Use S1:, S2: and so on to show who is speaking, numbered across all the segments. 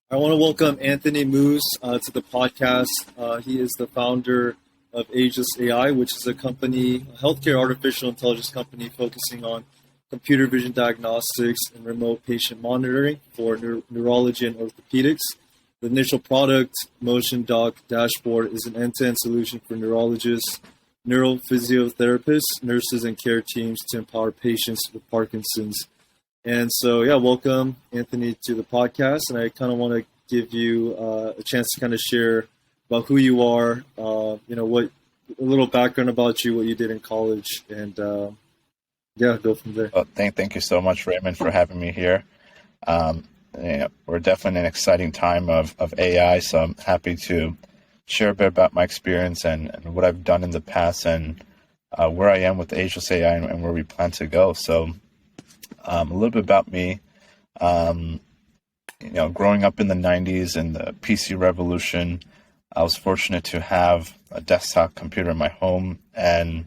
S1: I want to welcome Anthony Mooz to the podcast. He is the founder of Ageless AI, which is a company, a healthcare artificial intelligence company focusing on computer vision diagnostics and remote patient monitoring for neurology and orthopedics. The initial product, Motion Doc Dashboard, is an end-to-end solution for neurologists, neurophysiotherapists, nurses, and care teams to empower patients with Parkinson's. And so, welcome, Anthony, to the podcast. And I kind of want to give you a chance to kind of share about who you are, what a little background about you, what you did in college, and go from there.
S2: Well, thank you so much, Raymond, for having me here. We're definitely in an exciting time of AI, so I'm happy to share a bit about my experience and what I've done in the past and where I am with Ageless AI and where we plan to go. So a little bit about me. Growing up in the 90s and the PC revolution, I was fortunate to have a desktop computer in my home and,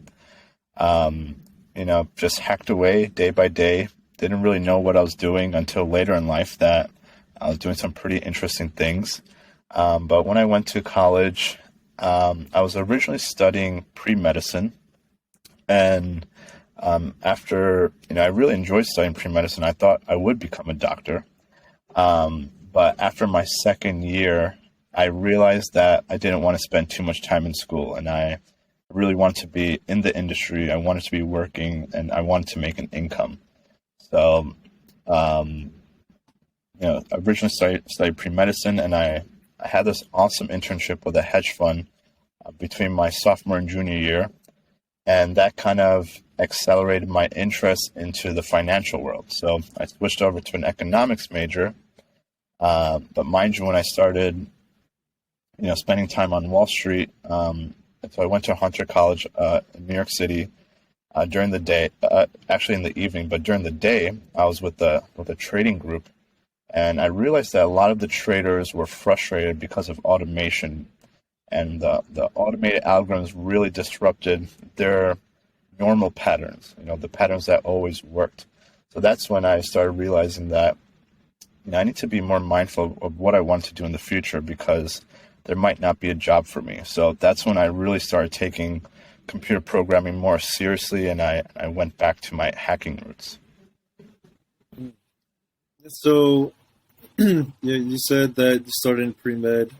S2: just hacked away day by day. Didn't really know what I was doing until later in life that I was doing some pretty interesting things. But when I went to college, I was originally studying pre-medicine. And after, I really enjoyed studying pre-medicine. I thought I would become a doctor. But after my second year, I realized that I didn't want to spend too much time in school, and I really wanted to be in the industry. I wanted to be working, and I wanted to make an income. So, I originally studied pre-medicine, and I had this awesome internship with a hedge fund between my sophomore and junior year. And that kind of accelerated my interest into the financial world. So I switched over to an economics major. But mind you, when I started, spending time on Wall Street, so I went to Hunter College in New York City during the day, actually in the evening, but during the day, I was with a trading group. And I realized that a lot of the traders were frustrated because of automation. And the automated algorithms really disrupted their normal patterns, the patterns that always worked. So that's when I started realizing that I need to be more mindful of what I want to do in the future because there might not be a job for me. So that's when I really started taking computer programming more seriously, and I went back to my hacking roots.
S1: So you said that you started in pre-med.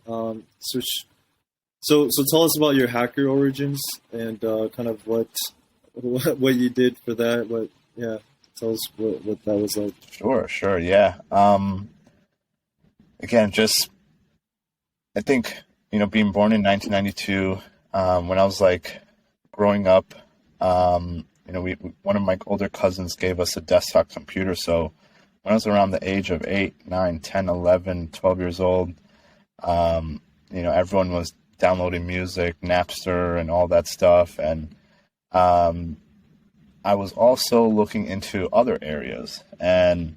S1: So tell us about your hacker origins and kind of what you did for that. Tell us what that was like.
S2: Sure, yeah. Again, I think being born in 1992, when I was growing up, one of my older cousins gave us a desktop computer. So when I was around the age of 8, 9, 10, 11, 12 years old, everyone was downloading music, Napster, and all that stuff. And I was also looking into other areas, and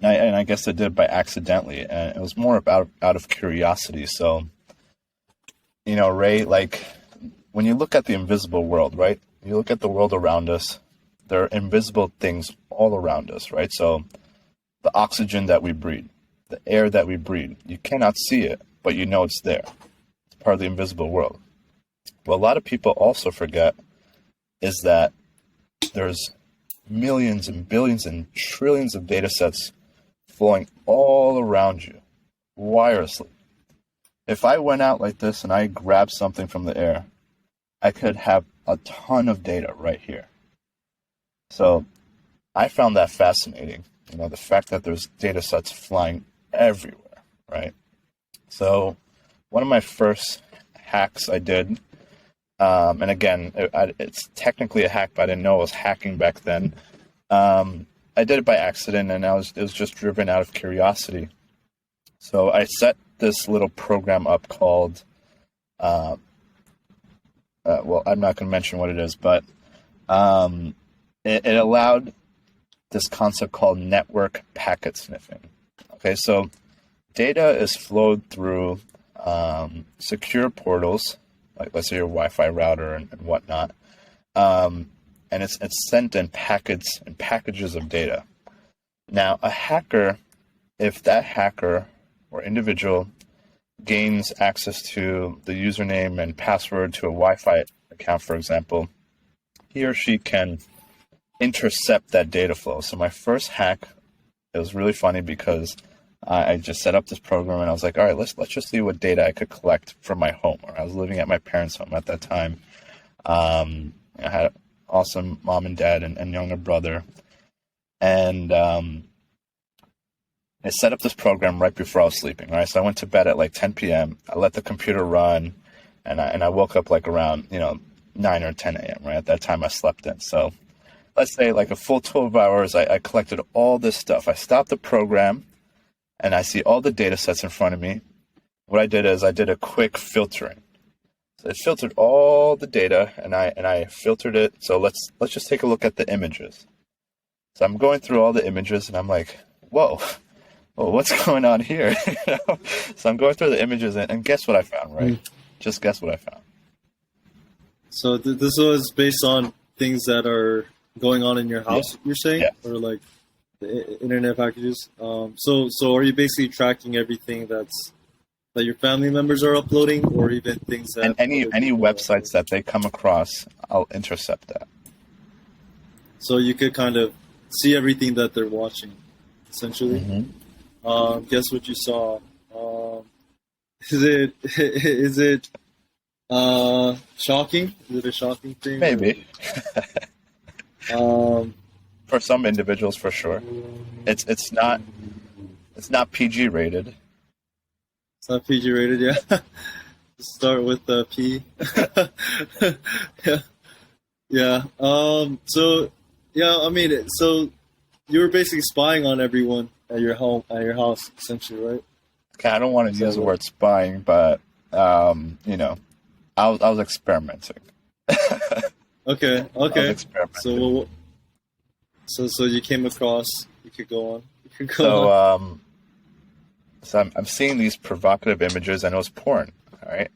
S2: I guess I did it by accidentally, and it was more out of curiosity. So, Ray, when you look at the invisible world, right? You look at the world around us, there are invisible things all around us, right? So the oxygen that we breathe, the air that we breathe, you cannot see it, but you know it's there. Part of the invisible world. What a lot of people also forget is that there's millions and billions and trillions of data sets flowing all around you wirelessly. If I went out like this and I grabbed something from the air, I could have a ton of data right here. So I found that fascinating, the fact that there's data sets flying everywhere, right? So one of my first hacks I did, and again, it's technically a hack, but I didn't know I was hacking back then. I did it by accident, and it was just driven out of curiosity. So I set this little program up called, I'm not going to mention what it is, but it allowed this concept called network packet sniffing. Okay, so data is flowed through secure portals, like let's say your Wi-Fi router and whatnot, and it's sent in packets and packages of data. Now, a hacker, if that hacker or individual gains access to the username and password to a Wi-Fi account, for example, he or she can intercept that data flow. So my first hack, it was really funny because I just set up this program and I was like, all right, let's just see what data I could collect from my home. Or I was living at my parents' home at that time. I had an awesome mom and dad and younger brother. And I set up this program right before I was sleeping, right? So I went to bed at like 10 p.m. I let the computer run, and I woke up like around, 9 or 10 a.m., right? At that time I slept in. So let's say like a full 12 hours, I collected all this stuff. I stopped the program, and I see all the data sets in front of me. What I did is I did a quick filtering. So it filtered all the data, and I filtered it. So let's just take a look at the images. So I'm going through all the images, and I'm like, whoa, what's going on here? So I'm going through the images, and guess what I found, right? Just guess what I found. So
S1: this was based on things that are going on in your house, you're saying?
S2: Yeah.
S1: Or like the internet packages? So are you basically tracking everything that your family members are uploading, or even things that...
S2: And any websites that they come across, I'll intercept that.
S1: So you could kind of see everything that they're watching, essentially.
S2: Mm-hmm.
S1: Guess what you saw? Is it shocking? Is it a shocking thing?
S2: Maybe. For some individuals, for sure. It's not PG rated.
S1: It's not PG rated, yeah. Start with the P. Yeah. So you were basically spying on everyone at your house, essentially, right?
S2: Okay, I don't want to use the word spying, but I was experimenting.
S1: Okay.
S2: I was experimenting.
S1: So you came across. You could go on.
S2: So I'm seeing these provocative images, and it was porn. All right.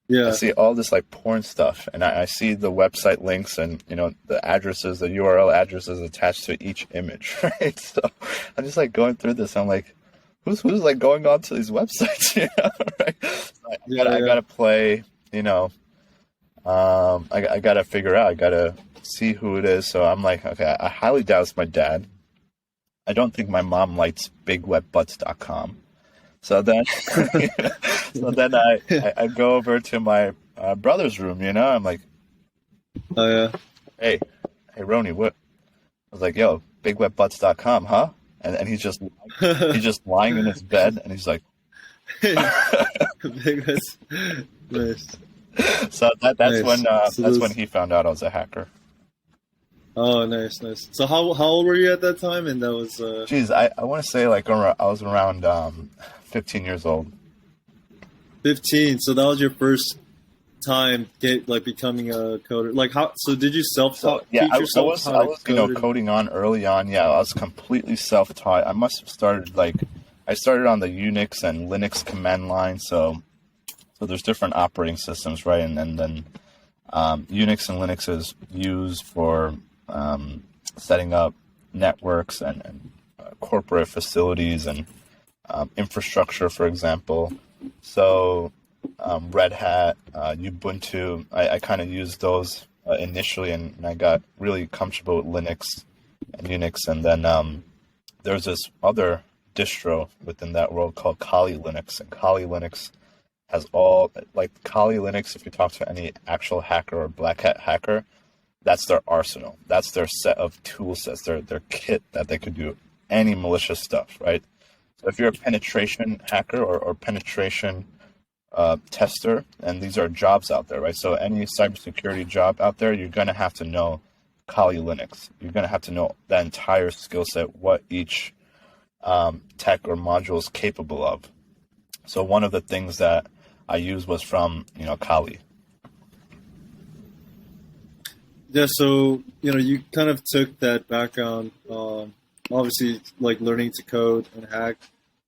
S1: Yeah.
S2: I see all this like porn stuff, and I see the website links and the addresses, the URL addresses attached to each image, right? So I'm just like going through this. I'm like, who's like going on to these websites, right? So I gotta play, I gotta figure out, I gotta see who it is. So I'm like, okay, I highly doubt it's my dad. I don't think my mom likes bigwetbutts.com. So then, I go over to my brother's room. I'm like,
S1: oh yeah,
S2: hey, Roni, what? I was like, yo, bigwetbutts.com, huh? And he's just lying in his bed, and he's like,
S1: nice.
S2: So that's
S1: nice.
S2: when he found out I was a hacker.
S1: Oh, nice. So how old were you at that time? And that was
S2: Geez, I want to say like I was around 15 years old.
S1: 15. So that was your first time becoming a coder. Like how? So did you self-taught?
S2: Yeah, I was coding on early on. Yeah, I was completely self-taught. I must have started I started on the Unix and Linux command line. So there's different operating systems, right? And then Unix and Linux is used for setting up networks and corporate facilities and infrastructure, for example. So Red Hat, Ubuntu, I kind of used those initially, and I got really comfortable with Linux and Unix. And then there's this other distro within that world called Kali Linux, and Kali Linux has all, like Kali Linux, if you talk to any actual hacker or black hat hacker, that's their arsenal. That's their set of tool sets, their kit that they could do any malicious stuff, right? So if you're a penetration hacker or penetration tester, and these are jobs out there, right? So any cybersecurity job out there, you're going to have to know Kali Linux. You're going to have to know that entire skill set, what each tech or module is capable of. So one of the things that I used was from, Kali.
S1: Yeah, so, you kind of took that background, obviously, like learning to code and hack.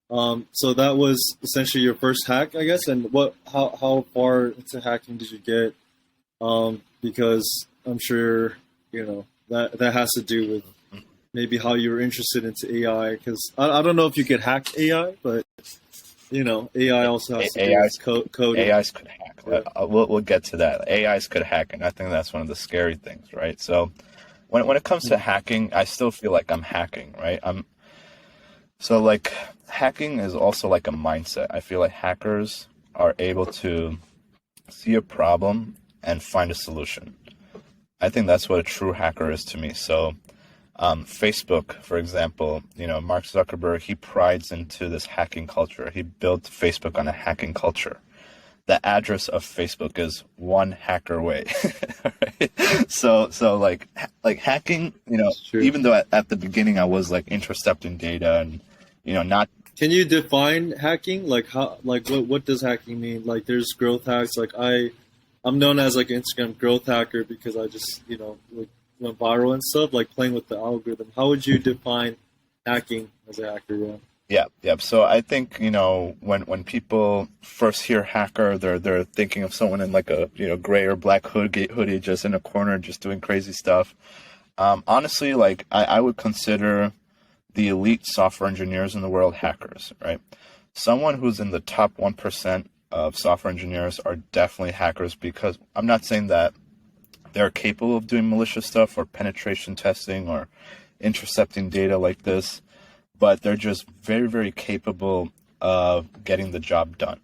S1: So that was essentially your first hack, I guess. And how far into hacking did you get? Because I'm sure, that has to do with maybe how you were interested into AI. Because I don't know if you could hack AI, but AI also has to do
S2: AIs
S1: with coding.
S2: AIs could hack.
S1: Yeah.
S2: We'll get to that. AIs could hack, and I think that's one of the scary things, right? So when it comes to hacking, I still feel like I'm hacking, right? Like hacking is also like a mindset. I feel like hackers are able to see a problem and find a solution. I think that's what a true hacker is to me. So Facebook, for example, Mark Zuckerberg, he prides into this hacking culture. He built Facebook on a hacking culture. The address of Facebook is one hacker away. Right? So like hacking, even though at the beginning I was like intercepting data and not.
S1: Can you define hacking? Like what does hacking mean? Like there's growth hacks. Like I'm known as like an Instagram growth hacker because I just like went viral and stuff, like playing with the algorithm. How would you define hacking as a hacker?
S2: Yeah. So I think when people first hear hacker, they're thinking of someone in like a gray or black hoodie just in a corner just doing crazy stuff. Honestly, like I would consider the elite software engineers in the world hackers, right? Someone who's in the top 1% of software engineers are definitely hackers, because I'm not saying that they're capable of doing malicious stuff or penetration testing or intercepting data like this, but they're just very, very capable of getting the job done.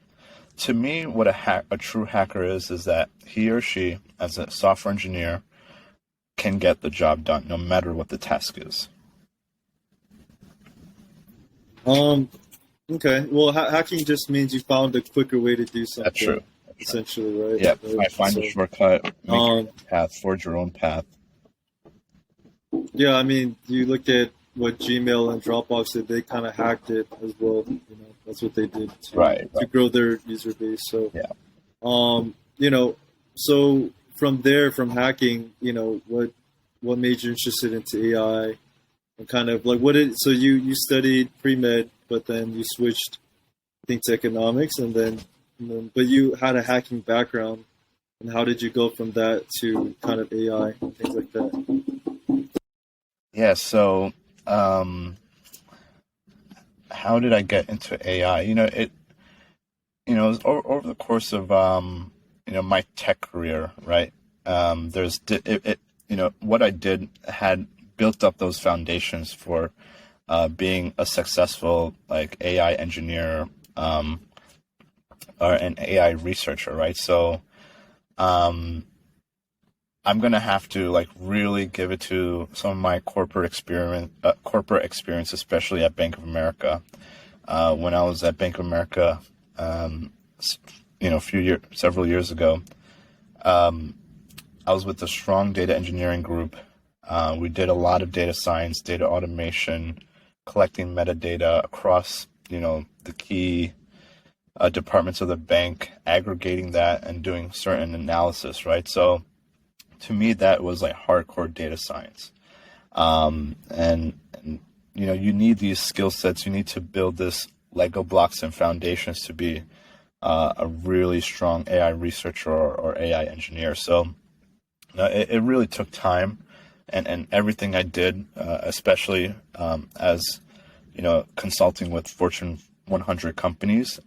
S2: To me, what a true hacker is that he or she, as a software engineer, can get the job done no matter what the task is.
S1: Okay. Well, hacking just means you found a quicker way to do something.
S2: That's true.
S1: Essentially, right?
S2: Yeah.
S1: Right.
S2: Find a shortcut, make your own path, forge your own path.
S1: Yeah, I mean, you look at what Gmail and Dropbox did; they kind of hacked it as well. That's what they did to grow their user base. So,
S2: yeah.
S1: So from there, from hacking, what made you interested into AI? And kind of like so you studied pre-med, but then you switched, I think, to economics, and then but you had a hacking background, and how did you go from that to kind of AI and things like that?
S2: Yeah, so how did I get into AI? It was over the course of my tech career, right? What I did had built up those foundations for being a successful like AI engineer or an AI researcher, right? So I'm gonna have to like really give it to some of my corporate experience, especially at Bank of America. When I was at Bank of America, several years ago, I was with a strong data engineering group. We did a lot of data science, data automation, collecting metadata across, the key departments of the bank, aggregating that and doing certain analysis, right? So to me, that was like hardcore data science. And you need these skill sets. You need to build this Lego blocks and foundations to be a really strong AI researcher or AI engineer. So it really took time. And everything I did, especially as consulting with Fortune 100 companies,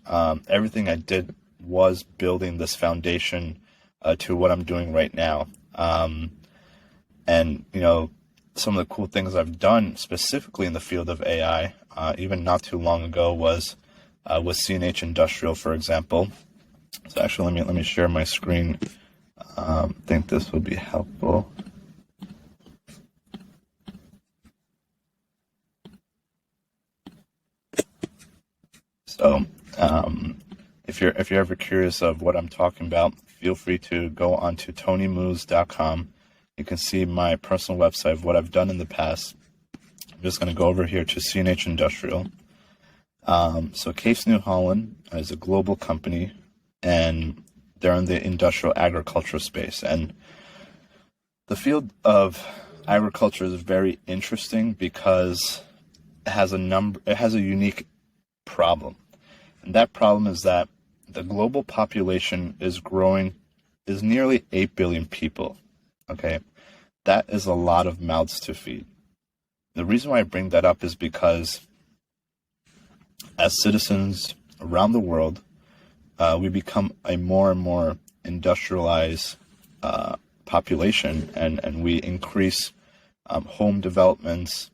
S2: everything I did was building this foundation to what I'm doing right now. And some of the cool things I've done specifically in the field of AI, even not too long ago, was with CNH Industrial, for example. So actually, let me share my screen. I think this will be helpful. So if you're ever curious of what I'm talking about, feel free to go on to TonyMooz.com. You can see my personal website of what I've done in the past. I'm just going to go over here to CNH Industrial. So Case New Holland is a global company, and they're in the industrial agriculture space. And the field of agriculture is very interesting because it has a unique problem. And that problem is that the global population is nearly 8 billion people. Okay. That is a lot of mouths to feed. The reason why I bring that up is because as citizens around the world, we become a more and more industrialized population, and we increase home developments.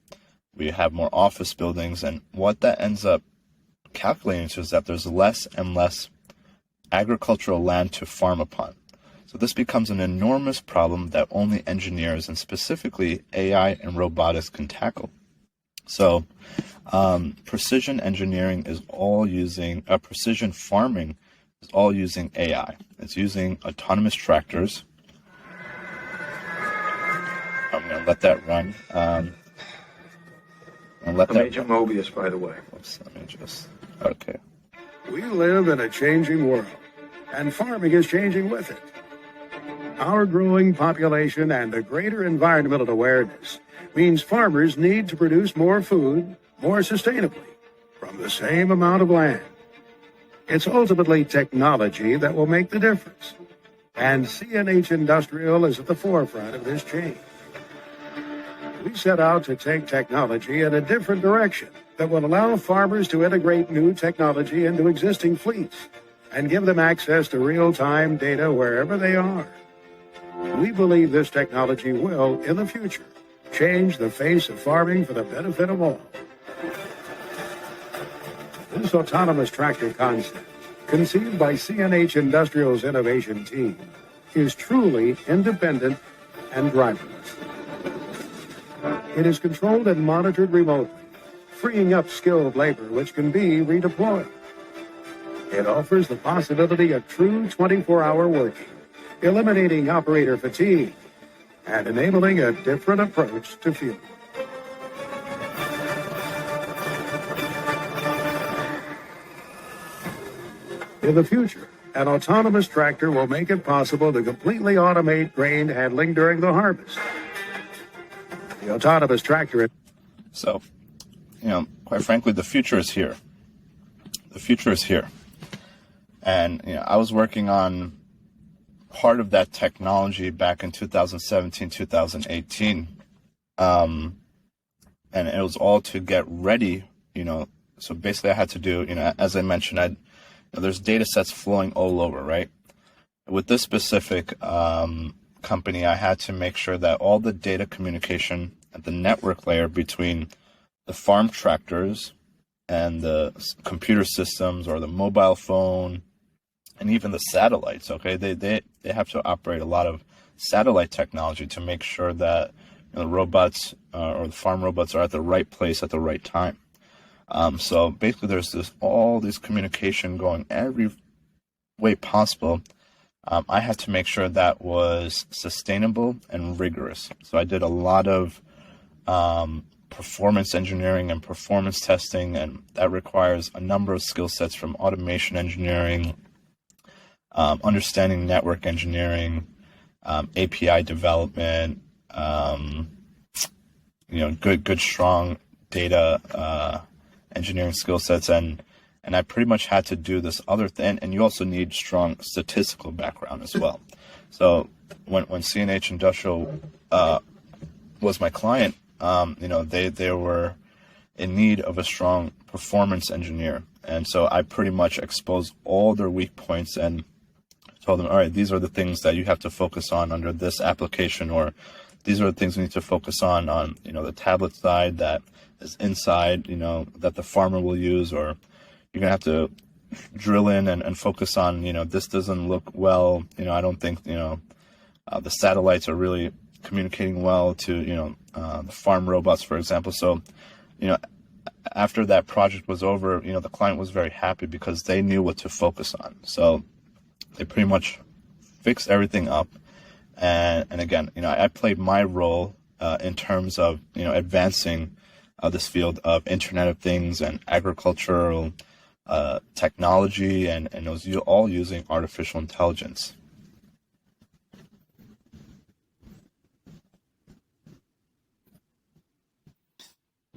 S2: We have more office buildings, and what that ends up calculating to is that there's less and less agricultural land to farm upon. So this becomes an enormous problem that only engineers, and specifically AI and robotics, can tackle. So precision engineering is all using, precision farming is all using AI. It's using autonomous tractors. I'm going to let that run.
S3: Agent Mobius, by the way.
S2: Let me just, okay.
S3: We live in a changing world, and farming is changing with it. Our growing population and a greater environmental awareness means farmers need to produce more food, more sustainably, from the same amount of land. It's ultimately technology that will make the difference, and CNH Industrial is at the forefront of this change. We set out to take technology in a different direction that will allow farmers to integrate new technology into existing fleets and give them access to real-time data wherever they are. We believe this technology will, in the future, change the face of farming for the benefit of all. This autonomous tractor concept, conceived by CNH Industrial's innovation team, is truly independent and driverless. It is controlled and monitored remotely, freeing up skilled labor which can be redeployed. It offers the possibility of true 24-hour working, eliminating operator fatigue and enabling a different approach to field work. In the future, an autonomous tractor will make it possible to completely automate grain handling during the harvest. The autonomous tractor...
S2: So, quite frankly, the future is here. The future is here. And, I was working on part of that technology back in 2017, 2018. And it was all to get ready, so basically I had to do, as I mentioned, there's data sets flowing all over, right? With this specific company, I had to make sure that all the data communication at the network layer between the farm tractors and the computer systems or the mobile phone and even the satellites, okay? They have to operate a lot of satellite technology to make sure that the robots or the farm robots are at the right place at the right time. So basically there's all this communication going every way possible. I had to make sure that was sustainable and rigorous. So I did a lot of performance engineering and performance testing, and that requires a number of skill sets from automation engineering, understanding network engineering, API development, good strong data engineering skill sets, and I pretty much had to do this other thing. And you also need strong statistical background as well. So when CNH Industrial was my client, they were in need of a strong performance engineer, and so I pretty much exposed all their weak points and told them, all right, these are the things that you have to focus on under this application, or these are the things we need to focus on the tablet side that is inside, that the farmer will use, or you're gonna have to drill in and focus on, this doesn't look well, I don't think, the satellites are really communicating well to, the farm robots, for example. So, after that project was over, the client was very happy because they knew what to focus on. So they pretty much fixed everything up. And again, I played my role in terms of, advancing this field of Internet of Things and agricultural technology, and it was all using artificial intelligence.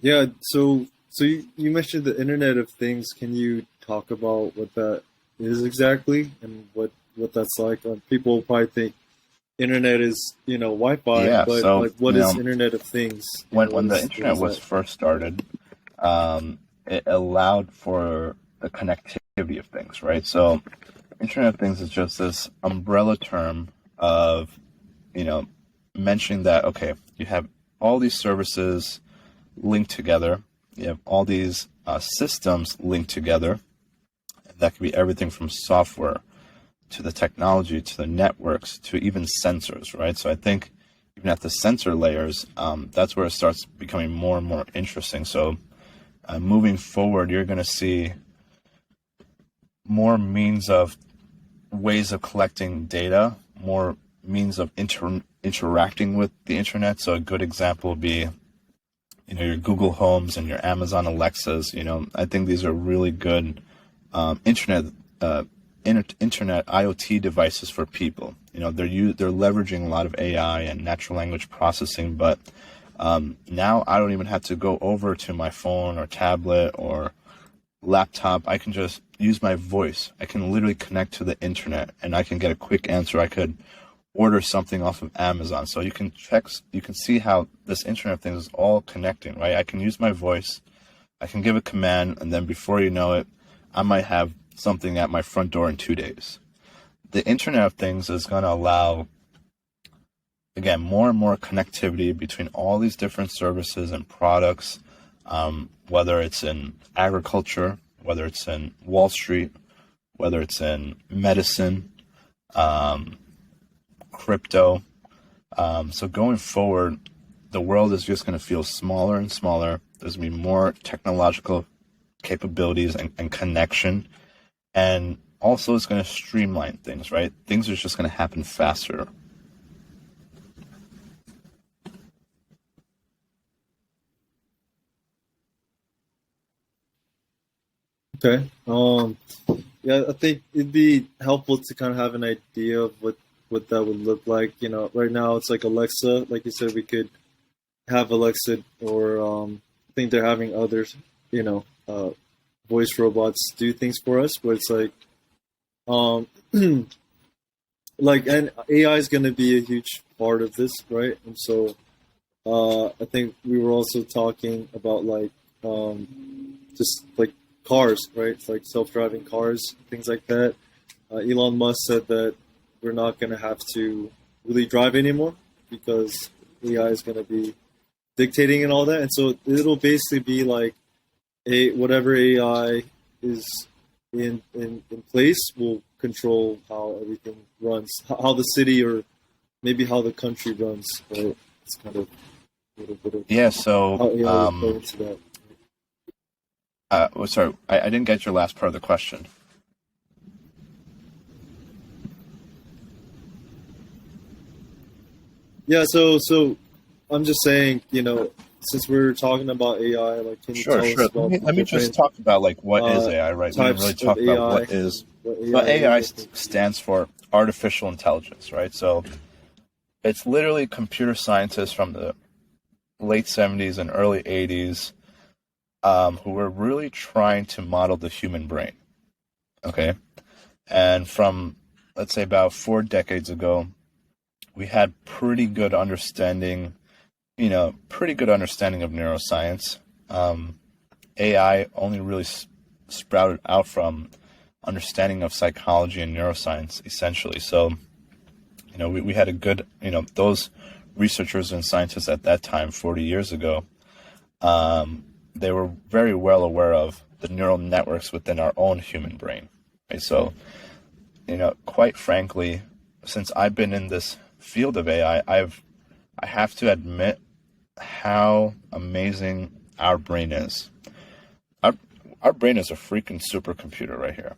S1: Yeah, so you mentioned the Internet of Things. Can you talk about what that is exactly and what that's like? People will probably think Internet is, Wi-Fi,
S2: Yeah,
S1: but
S2: so,
S1: what is Internet of Things?
S2: When the Internet was first started, it allowed for the connectivity of things, right? So Internet of Things is just this umbrella term of, mentioning that, okay, you have all these services linked together, you have all these systems linked together. That could be everything from software to the technology, to the networks, to even sensors, right? So I think even at the sensor layers, that's where it starts becoming more and more interesting. So moving forward, you're going to see more means of ways of collecting data, more means of interacting with the internet. So a good example would be, your Google Homes and your Amazon Alexas. I think these are really good internet IoT devices for people. They're leveraging a lot of AI and natural language processing, but now I don't even have to go over to my phone or tablet or laptop. I can just use my voice. I can literally connect to the internet and I can get a quick answer. I could order something off of Amazon. So you can see how this Internet of Things is all connecting, right? I can use my voice, I can give a command, and then before you know it, I might have something at my front door in 2 days. The Internet of Things is going to allow, again, more and more connectivity between all these different services and products, whether it's in agriculture, whether it's in Wall Street, whether it's in medicine, crypto. So going forward, the world is just going to feel smaller and smaller. There's going to be more technological capabilities and connection. And also it's going to streamline things, right? Things are just going to happen faster.
S1: Okay. Yeah, I think it'd be helpful to kind of have an idea of what that would look like. Right now it's like Alexa. Like you said, we could have Alexa, or I think they're having others, voice robots do things for us. But it's like, and AI is going to be a huge part of this, right? And so I think we were also talking about just like cars, right? It's like self-driving cars, things like that. Elon Musk said that we're not going to have to really drive anymore because AI is going to be dictating and all that. And so it'll basically be like whatever AI is in place will control how everything runs, how the city or maybe how the country runs. Right? It's kind of a little bit of how AI will go into that.
S2: Sorry, I didn't get your last part of the question.
S1: Yeah, so I'm just saying, since we're talking about AI, can you tell us about
S2: Let me just talk about what is AI, right? We didn't really talk about what AI stands for: artificial intelligence, right? So it's literally computer scientists from the late 70s and early 80s who were really trying to model the human brain, okay? And from, let's say, about 4 decades ago, we had pretty good understanding of neuroscience. AI only really sprouted out from understanding of psychology and neuroscience, essentially. So, we had a good, those researchers and scientists at that time, 40 years ago, they were very well aware of the neural networks within our own human brain. Right? So, quite frankly, since I've been in this field of AI, I have to admit how amazing our brain is. Our brain is a freaking supercomputer right here.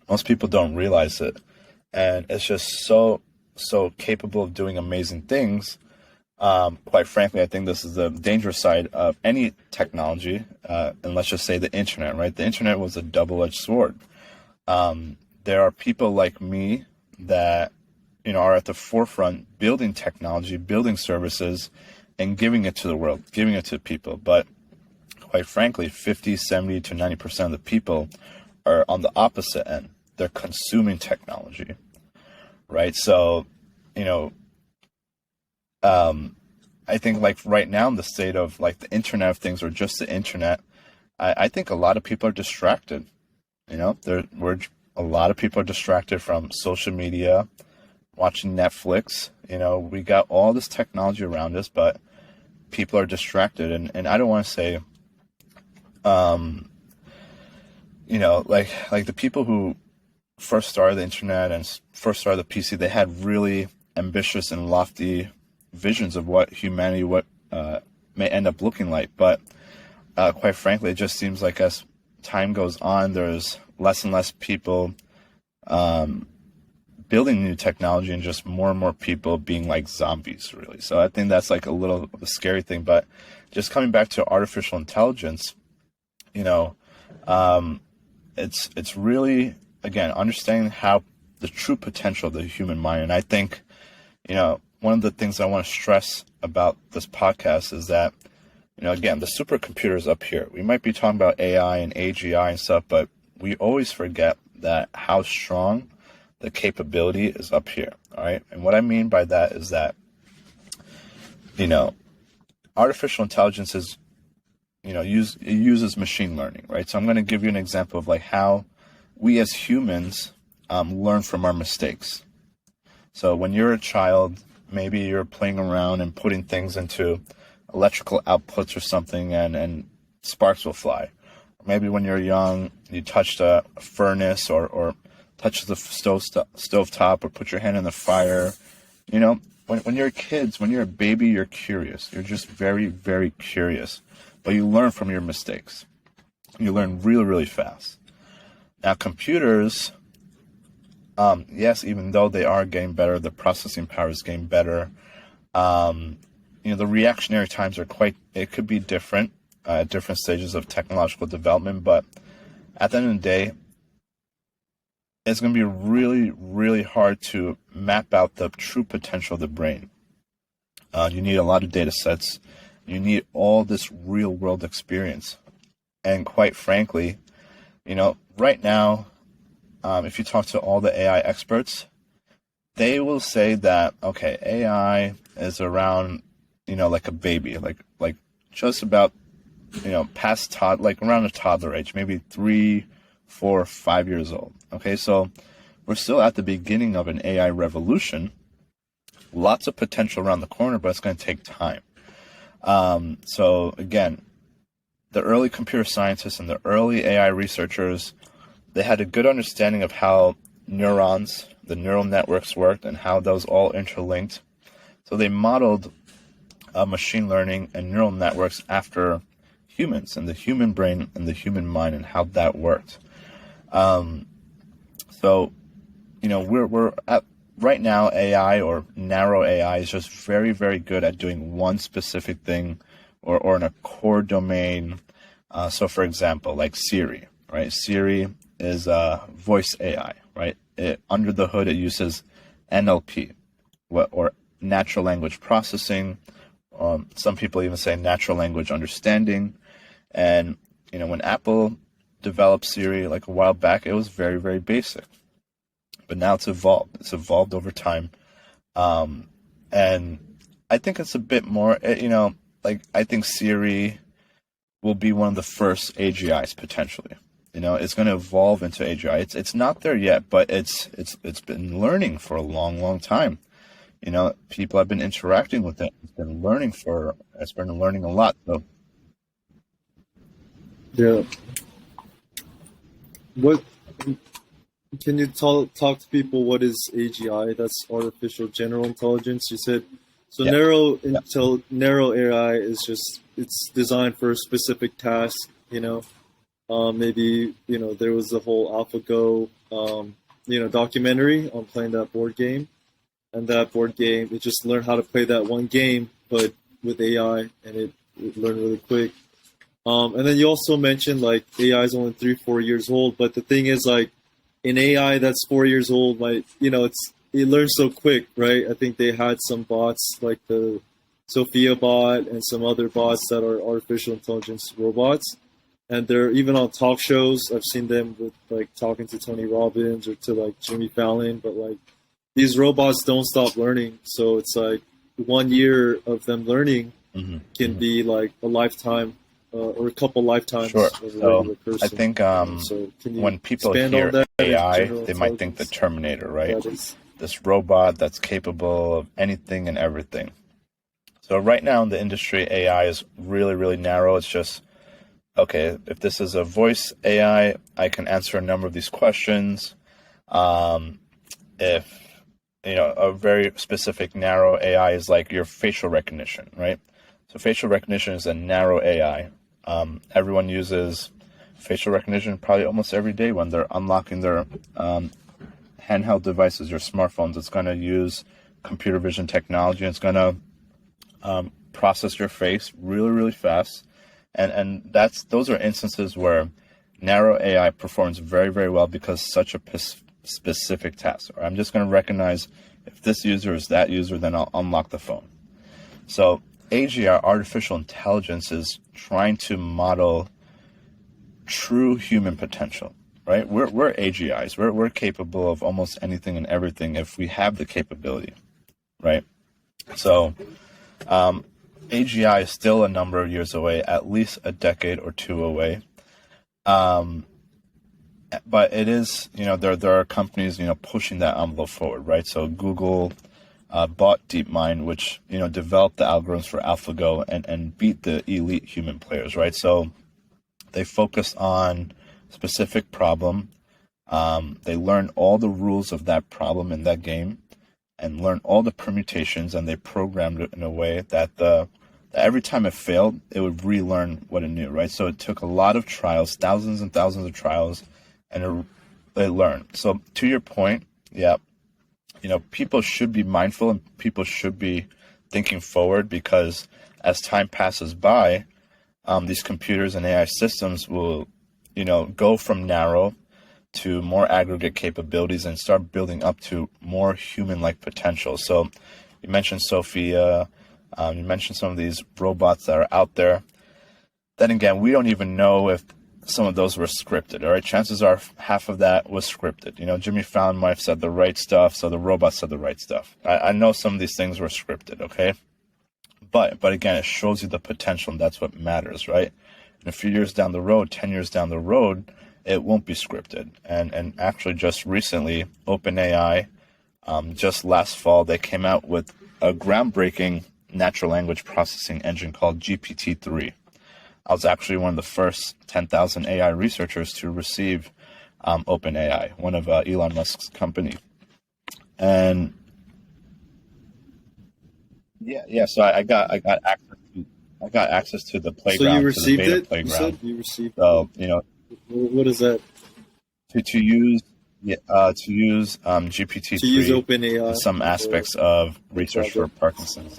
S2: Most people don't realize it, and it's just so capable of doing amazing things. Quite frankly, I think this is the dangerous side of any technology, and let's just say the internet, right? The internet was a double-edged sword. There are people like me that are at the forefront building technology, building services, and giving it to the world, giving it to people. But quite frankly, 50, 70 to 90% of the people are on the opposite end. They're consuming technology, right? So, I think right now in the state of the Internet of Things, or just the internet, I think a lot of people are distracted. A lot of people are distracted from social media, watching Netflix. We got all this technology around us, but people are distracted. And I don't want to say, like the people who first started the internet and first started the PC, they had really ambitious and lofty visions of what humanity may end up looking like. But quite frankly, it just seems like as time goes on, there's less and less people building new technology and just more and more people being like zombies, really. So I think that's like a little of a scary thing. But just coming back to artificial intelligence, it's really, again, understanding how the true potential of the human mind. And I think, one of the things I want to stress about this podcast is that, again, the supercomputer is up here. We might be talking about AI and AGI and stuff, but we always forget that how strong the capability is up here. All right. And what I mean by that is that, artificial intelligence is, it uses machine learning, right? So I'm going to give you an example of like how we as humans learn from our mistakes. So when you're a child, maybe you're playing around and putting things into electrical outputs or something, and sparks will fly. Or maybe when you're young, you touched a furnace or touched the stove top or put your hand in the fire. When you're kids, when you're a baby, you're curious. You're just very, very curious. But you learn from your mistakes. You learn really, really fast. Now, computers, yes, even though they are getting better, the processing power is getting better. The reactionary times it could be different at different stages of technological development. But at the end of the day, it's going to be really, really hard to map out the true potential of the brain. You need a lot of data sets. You need all this real world experience. And quite frankly, right now, if you talk to all the AI experts, they will say that, okay, AI is around, like a baby, like just about, past like around a toddler age, maybe 3, 4, 5 years old. Okay, so we're still at the beginning of an AI revolution. Lots of potential around the corner, but it's going to take time. So again, the early computer scientists and the early AI researchers, they had a good understanding of how neurons, the neural networks worked and how those all interlinked. So they modeled machine learning and neural networks after humans and the human brain and the human mind and how that worked. We're at right now, AI or narrow AI is just very, very good at doing one specific thing or in a core domain. So for example, like Siri, right? Siri is a voice AI, right? Under the hood, it uses NLP or natural language processing. Some people even say natural language understanding. And, when Apple developed Siri like a while back, it was very, very basic. But now it's evolved. It's evolved over time. And I think it's a bit more, I think Siri will be one of the first AGIs potentially. It's going to evolve into AGI. It's not there yet, but it's been learning for a long, long time. People have been interacting with it. It's been learning a lot. So.
S1: Yeah. What can you talk to people? What is AGI? That's artificial general intelligence. You said so. Yeah. Narrow AI is just it's designed for a specific task. Maybe there was the whole AlphaGo documentary on playing that board game, and that board game it just learned how to play that one game, but with AI, and it learned really quick. And then you also mentioned like AI is only 3-4 years old, but the thing is like in AI that's 4 years old, it learns so quick, right? I think they had some bots like the Sophia bot and some other bots that are artificial intelligence robots, and they're even on talk shows. I've seen them with like talking to Tony Robbins or to like Jimmy Fallon, but like these robots don't stop learning. So it's like 1 year of them learning can be like a lifetime or a couple lifetimes
S2: Sure.
S1: of a
S2: So
S1: regular person.
S2: I think
S1: So can you
S2: when people
S1: expand on
S2: hear
S1: that?
S2: AI,
S1: General
S2: they might think the
S1: intelligence?
S2: Terminator, right?
S1: That is.
S2: This robot that's capable of anything and everything. So right now in the industry, AI is really, really narrow. It's just, okay, if this is a voice AI, I can answer a number of these questions. If, a very specific narrow AI is like your facial recognition, right? So facial recognition is a narrow AI. Everyone uses facial recognition probably almost every day when they're unlocking their handheld devices, your smartphones. It's going to use computer vision technology. It's going to process your face really, really fast. And those are instances where narrow AI performs very, very well because such a specific task. Or I'm just going to recognize if this user is that user, then I'll unlock the phone. So AGI, artificial intelligence, is trying to model true human potential, right? We're AGIs. We're capable of almost anything and everything if we have the capability, right? So AGI is still a number of years away, at least a decade or two away. But it is, there are companies, pushing that envelope forward, right? So Google bought DeepMind, which, developed the algorithms for AlphaGo and beat the elite human players, right? So they focused on specific problem. They learned all the rules of that problem in that game and learned all the permutations, and they programmed it in a way that every time it failed, it would relearn what it knew, right? So it took a lot of trials, thousands and thousands of trials, and it learned. So to your point, yeah, people should be mindful and people should be thinking forward, because as time passes by, these computers and AI systems will, go from narrow to more aggregate capabilities and start building up to more human-like potential. So you mentioned Sophia, you mentioned some of these robots that are out there. Then again, we don't even know if some of those were scripted, all right? Chances are half of that was scripted. Jimmy Fallon might have said the right stuff, so the robot said the right stuff. I know some of these things were scripted, okay? But again, it shows you the potential, and that's what matters, right? And a few years down the road, 10 years down the road, it won't be scripted. And actually just recently, OpenAI, just last fall, they came out with a groundbreaking natural language processing engine called GPT-3. I was actually one of the first 10,000 AI researchers to receive OpenAI, one of Elon Musk's company. And yeah. So I got access to the playground.
S1: So you received
S2: to the beta
S1: it?
S2: playground.
S1: You said you received
S2: so
S1: it. What is that?
S2: To use GPT-3
S1: To use OpenAI
S2: in some aspects of research for Parkinson's.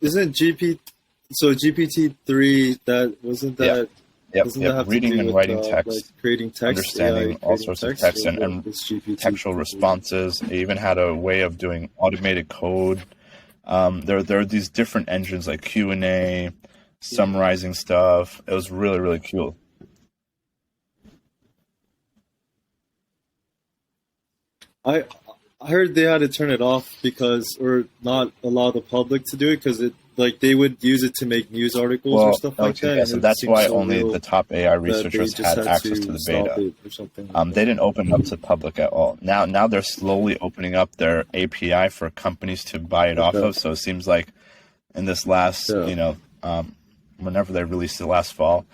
S1: Isn't GPT-3 that wasn't that?
S2: Yep.
S1: Doesn't that have
S2: Reading
S1: to do
S2: and
S1: with,
S2: writing text,
S1: like creating text,
S2: understanding
S1: AI,
S2: all sorts of text and textual responses. It even had a way of doing automated code. There are these different engines like Q&A, summarizing stuff. It was really, really cool.
S1: I heard they had to turn it off or not allow the public to do it because they would use it to make news articles or stuff like that.
S2: Yeah, so that's why only the top AI researchers had access to the beta. They didn't open it up to the public at all. Now they're slowly opening up their API for companies to buy it off of. So it seems like in this last, whenever they released it last fall,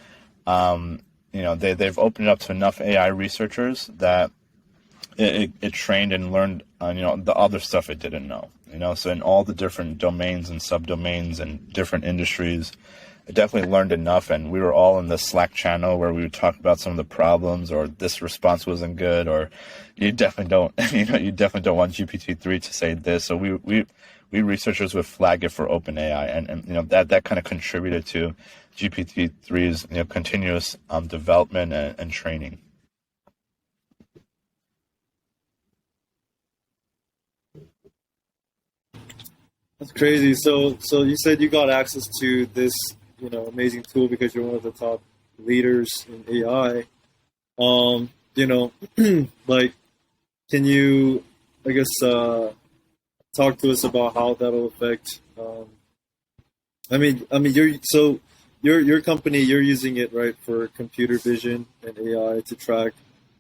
S2: they've opened it up to enough AI researchers that it trained and learned, the other stuff it didn't know. So in all the different domains and subdomains and different industries, it definitely learned enough. And we were all in the Slack channel where we would talk about some of the problems, or this response wasn't good, or you definitely don't want GPT-3 to say this. So we researchers would flag it for OpenAI, and that kind of contributed to GPT-3's continuous development and training.
S1: That's crazy. So you said you got access to this, amazing tool because you're one of the top leaders in AI. Like, can you, I guess, talk to us about how that'll affect. Your company, you're using it, right, for computer vision and AI to track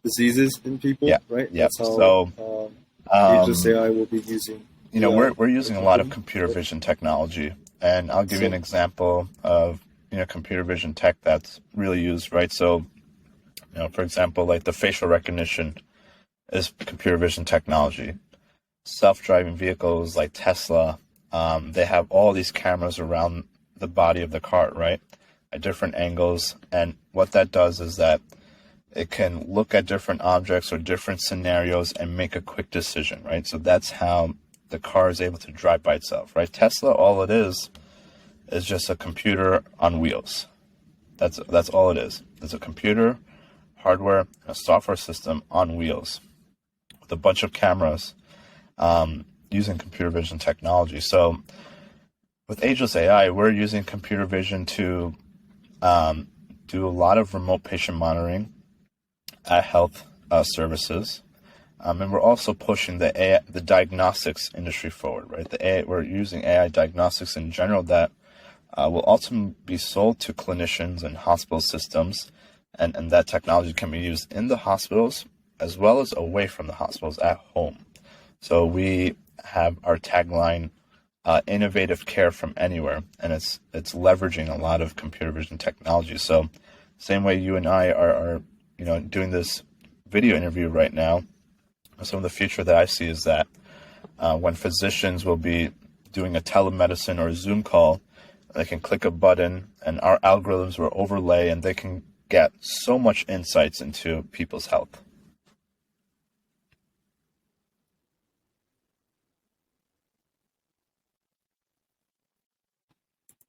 S1: diseases in people,
S2: Yeah,
S1: right?
S2: yeah.
S1: That's how
S2: So,
S1: Ageless AI will be using.
S2: we're using a lot of computer vision technology, and I'll give you an example of computer vision tech that's really used, right? So, for example, like the facial recognition is computer vision technology. Self-driving vehicles like Tesla, they have all these cameras around the body of the car, right, at different angles, and what that does is that it can look at different objects or different scenarios and make a quick decision, right? So that's how the car is able to drive by itself, right? Tesla, all it is just a computer on wheels. That's all it is. It's a computer, hardware, a software system on wheels with a bunch of cameras using computer vision technology. So with Ageless AI, we're using computer vision to do a lot of remote patient monitoring at health services. And we're also pushing the diagnostics industry forward, right? We're using AI diagnostics in general that will ultimately be sold to clinicians and hospital systems, and that technology can be used in the hospitals as well as away from the hospitals at home. So we have our tagline, innovative care from anywhere, and it's leveraging a lot of computer vision technology. So same way you and I are doing this video interview right now, some of the future that I see is that when physicians will be doing a telemedicine or a Zoom call, they can click a button and our algorithms will overlay and they can get so much insights into people's health.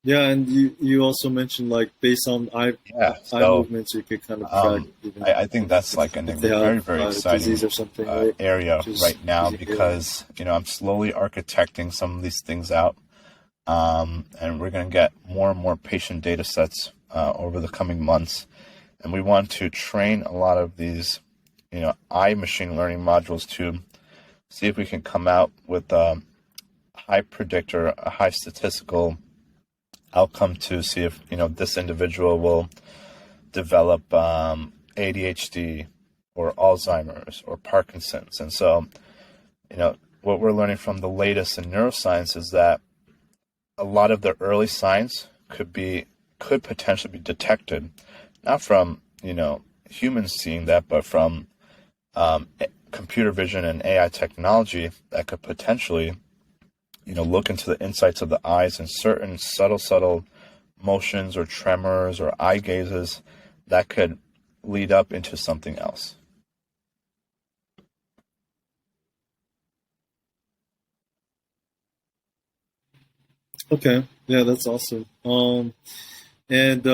S1: Yeah, and you also mentioned like based on eye movements, you could kind of track.
S2: I think that's like a very, very exciting
S1: or something, right?
S2: area right now because I'm slowly architecting some of these things out, and we're going to get more and more patient data sets over the coming months, and we want to train a lot of these eye machine learning modules to see if we can come out with a high predictor, a high statistical outcome to see if this individual will develop ADHD or Alzheimer's or Parkinson's. And so what we're learning from the latest in neuroscience is that a lot of the early signs could potentially be detected, not from humans seeing that, but from computer vision and AI technology that could potentially look into the insights of the eyes and certain subtle motions or tremors or eye gazes that could lead up into something else.
S1: Okay, yeah, that's awesome. And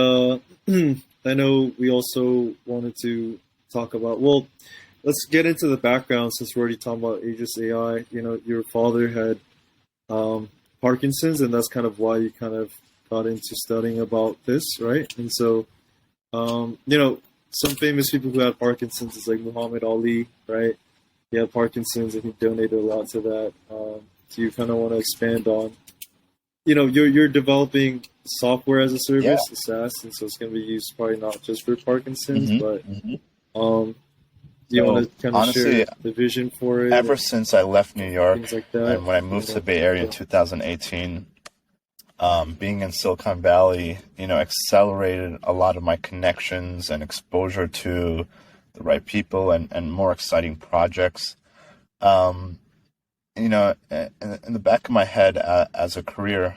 S1: I know we also wanted to talk about, well, let's get into the background since we're already talking about Ageless AI. Your father had Parkinson's, and that's kind of why you kind of got into studying about this, right? And so, some famous people who had Parkinson's is like Muhammad Ali, right? He had Parkinson's and he donated a lot to that. Do you kind of want to expand on, you're developing software as a service, a SaaS, and so it's going to be used probably not just for Parkinson's, but you want to kind of
S2: honestly,
S1: share the vision for it?
S2: Ever since I left New York
S1: like that,
S2: and when I moved to the Bay Area in 2018, being in Silicon Valley, accelerated a lot of my connections and exposure to the right people and more exciting projects. In the back of my head, as a career,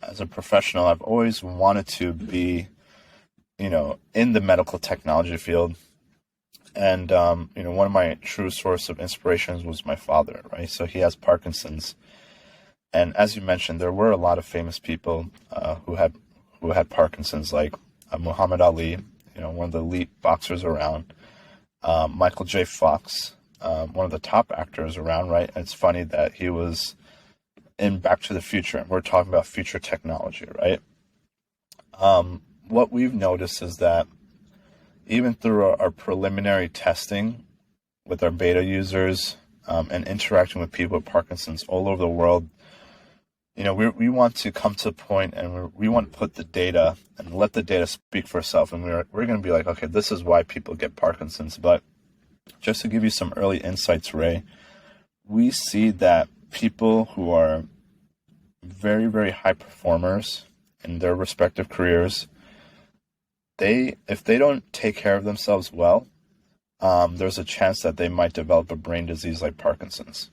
S2: as a professional, I've always wanted to be, in the medical technology field. And, one of my true source of inspirations was my father, right? So he has Parkinson's. And as you mentioned, there were a lot of famous people who had Parkinson's, like Muhammad Ali, one of the elite boxers around, Michael J. Fox, one of the top actors around, right? And it's funny that he was in Back to the Future, and we're talking about future technology, right? What we've noticed is that even through our preliminary testing with our beta users, and interacting with people with Parkinson's all over the world, we want to come to a point, and we want to put the data and let the data speak for itself. And we're going to be like, okay, this is why people get Parkinson's. But just to give you some early insights, Ray, we see that people who are very, very high performers in their respective careers, if they don't take care of themselves well, there's a chance that they might develop a brain disease like Parkinson's.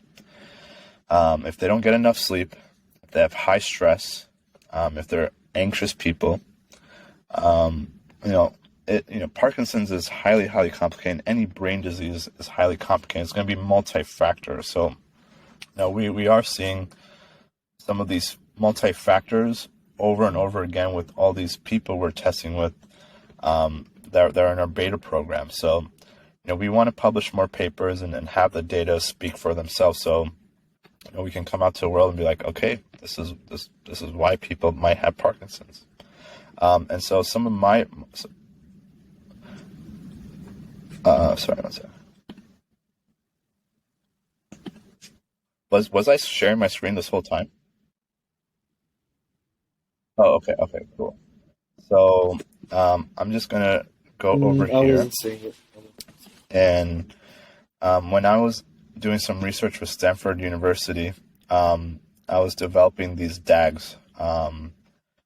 S2: If they don't get enough sleep, if they have high stress, if they're anxious people, Parkinson's is highly, highly complicated. Any brain disease is highly complicated. It's going to be multi-factor. So, we are seeing some of these multi-factors over and over again with all these people we're testing with that are in our beta program. So, we want to publish more papers and have the data speak for themselves. So, we can come out to the world and be like, okay, this is why people might have Parkinson's. And so some of my, sorry, one second. Was I sharing my screen this whole time? Oh, okay, cool. So I'm just gonna go over
S1: I
S2: here.
S1: wasn't seeing it.
S2: And when I was doing some research with Stanford University, I was developing these DAGs,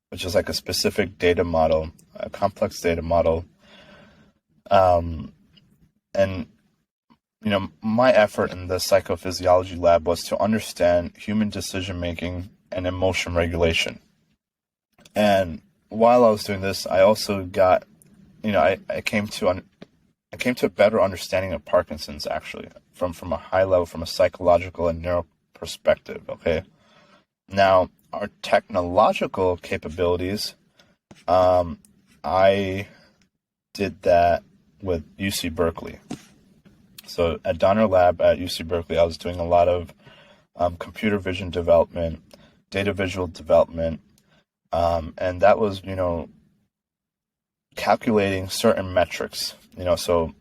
S2: which is like a specific data model, a complex data model. And my effort in the psychophysiology lab was to understand human decision-making and emotion regulation. And while I was doing this, I also got, I came to a better understanding of Parkinson's, actually, from a high level, from a psychological and neuro perspective, okay? Now, our technological capabilities, I did that with UC Berkeley. So at Donner Lab at UC Berkeley, I was doing a lot of computer vision development, data visual development, and that was, calculating certain metrics, so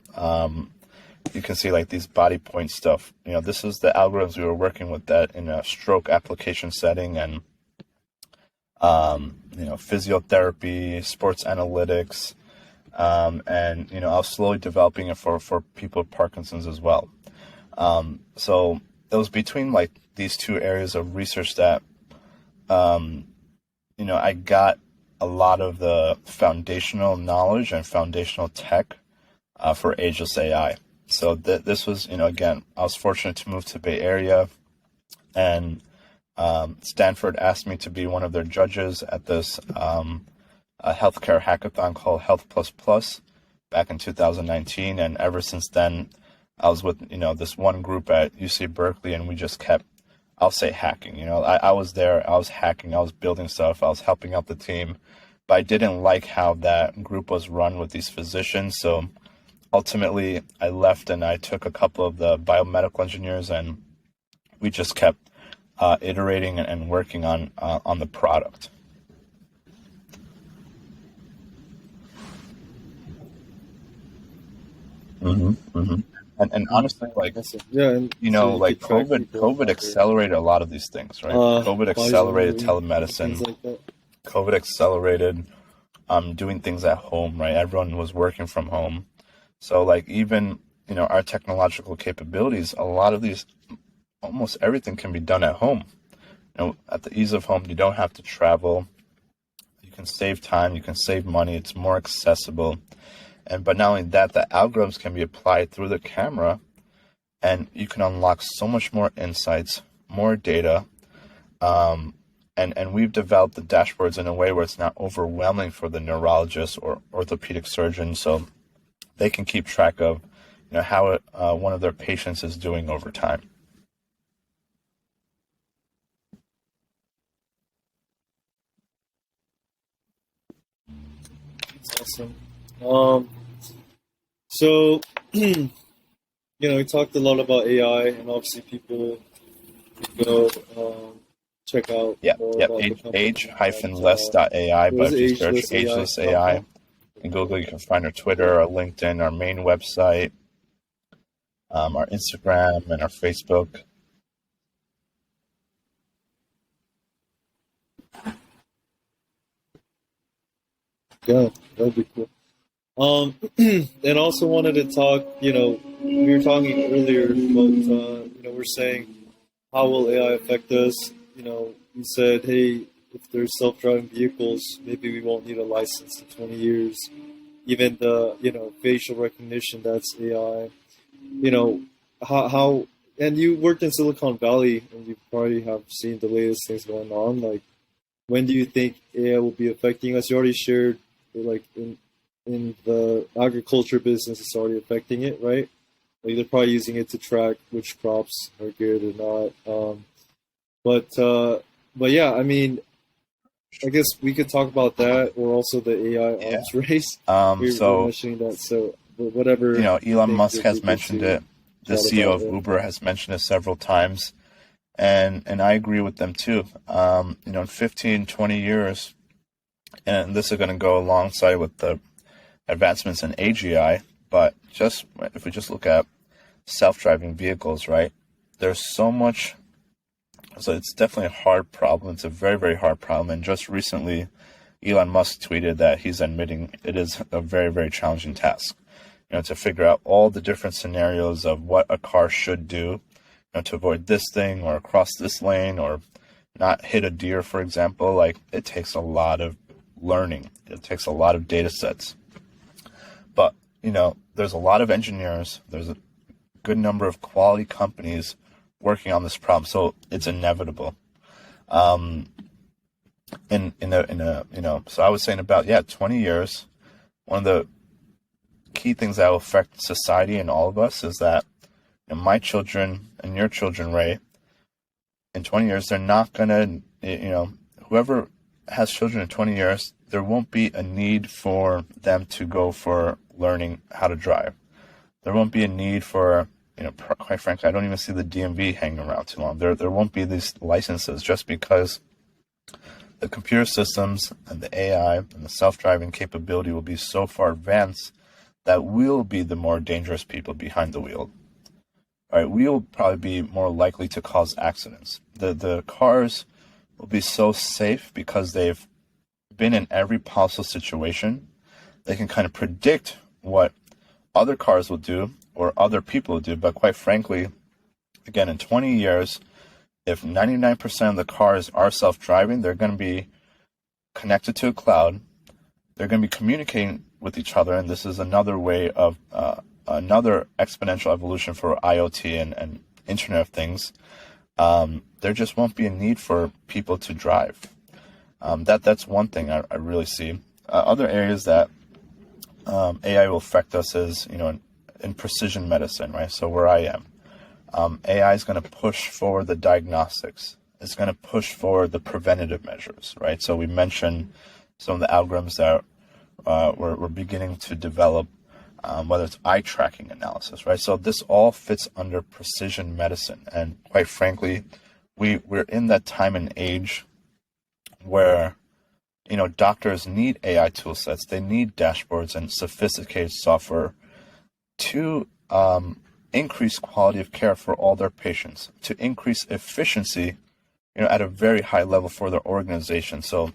S2: you can see like these body point stuff. This is the algorithms we were working with that in a stroke application setting, and physiotherapy, sports analytics, and I was slowly developing it for people with Parkinson's as well. So it was between like these two areas of research that I got a lot of the foundational knowledge and foundational tech for Ageless AI. So this was, again, I was fortunate to move to Bay Area, and Stanford asked me to be one of their judges at this a healthcare hackathon called Health Plus Plus back in 2019. And ever since then, I was with, this one group at UC Berkeley, and we just kept, I'll say, hacking. I was there, I was hacking, I was building stuff, I was helping out the team, but I didn't like how that group was run with these physicians. So ultimately, I left and I took a couple of the biomedical engineers, and we just kept iterating and working on the product. And honestly, like,
S1: Yeah, and so
S2: like
S1: you could track
S2: COVID
S1: people after,
S2: accelerated a lot of these things, right? COVID accelerated
S1: biology,
S2: telemedicine.
S1: things like that.
S2: COVID accelerated doing things at home, right? Everyone was working from home. So like even, our technological capabilities, a lot of these, almost everything can be done at home. At the ease of home, you don't have to travel. You can save time, you can save money, it's more accessible. But not only that, the algorithms can be applied through the camera, and you can unlock so much more insights, more data. And we've developed the dashboards in a way where it's not overwhelming for the neurologist or orthopedic surgeon, so they can keep track of, how one of their patients is doing over time.
S1: That's awesome. So, we talked a lot about AI, and obviously people can go check out more about the company.
S2: age-less.ai, but if you search Ageless AI in Google, you can find our Twitter, our LinkedIn, our main website. our Instagram and our Facebook.
S1: Yeah, that'd be cool. And also wanted to talk, we were talking earlier, but, we're saying, how will AI affect us? You said, hey, if there's self-driving vehicles, maybe we won't need a license in 20 years. Even the, facial recognition, that's AI. How, and you worked in Silicon Valley, and you probably have seen the latest things going on. Like, when do you think AI will be affecting us? You already shared, like, in the agriculture business, it's already affecting it, right? Like, they're probably using it to track which crops are good or not. But yeah, I mean, I guess we could talk about that, or also the AI arms race. We're mentioning that, so whatever.
S2: Elon Musk has mentioned it. The CEO of Uber has mentioned it several times, and I agree with them too. In 15, 20 years, and this is going to go alongside with the advancements in AGI, but just if we just look at self-driving vehicles, right? There's so much. So it's definitely a hard problem. It's a very, very hard problem. And just recently, Elon Musk tweeted that he's admitting it is a very, very challenging task, to figure out all the different scenarios of what a car should do, to avoid this thing or cross this lane or not hit a deer, for example. Like, it takes a lot of learning. It takes a lot of data sets. But, there's a lot of engineers. There's a good number of quality companies working on this problem, so it's inevitable. So I was saying about 20 years, one of the key things that will affect society and all of us is that my children and your children, Ray, in 20 years, they're not gonna, whoever has children in 20 years, there won't be a need for them to go for learning how to drive. There won't be a need for, quite frankly, I don't even see the DMV hanging around too long. There won't be these licenses, just because the computer systems and the AI and the self-driving capability will be so far advanced that we'll be the more dangerous people behind the wheel. All right, we'll probably be more likely to cause accidents. The cars will be so safe because they've been in every possible situation. They can kind of predict what other cars will do or other people will do. But quite frankly, again, in 20 years, if 99% of the cars are self-driving, they're going to be connected to a cloud. They're going to be communicating with each other. And this is another way of another exponential evolution for IoT and Internet of Things. There just won't be a need for people to drive. That's one thing I really see. Other areas that AI will affect us is, in precision medicine, right? So where I am, AI is going to push forward the diagnostics. It's going to push forward the preventative measures, right? So we mentioned some of the algorithms that we're beginning to develop, whether it's eye tracking analysis, right? So this all fits under precision medicine. And quite frankly, we're in that time and age where doctors need AI tool sets. They need dashboards and sophisticated software to increase quality of care for all their patients, to increase efficiency, at a very high level for their organization. So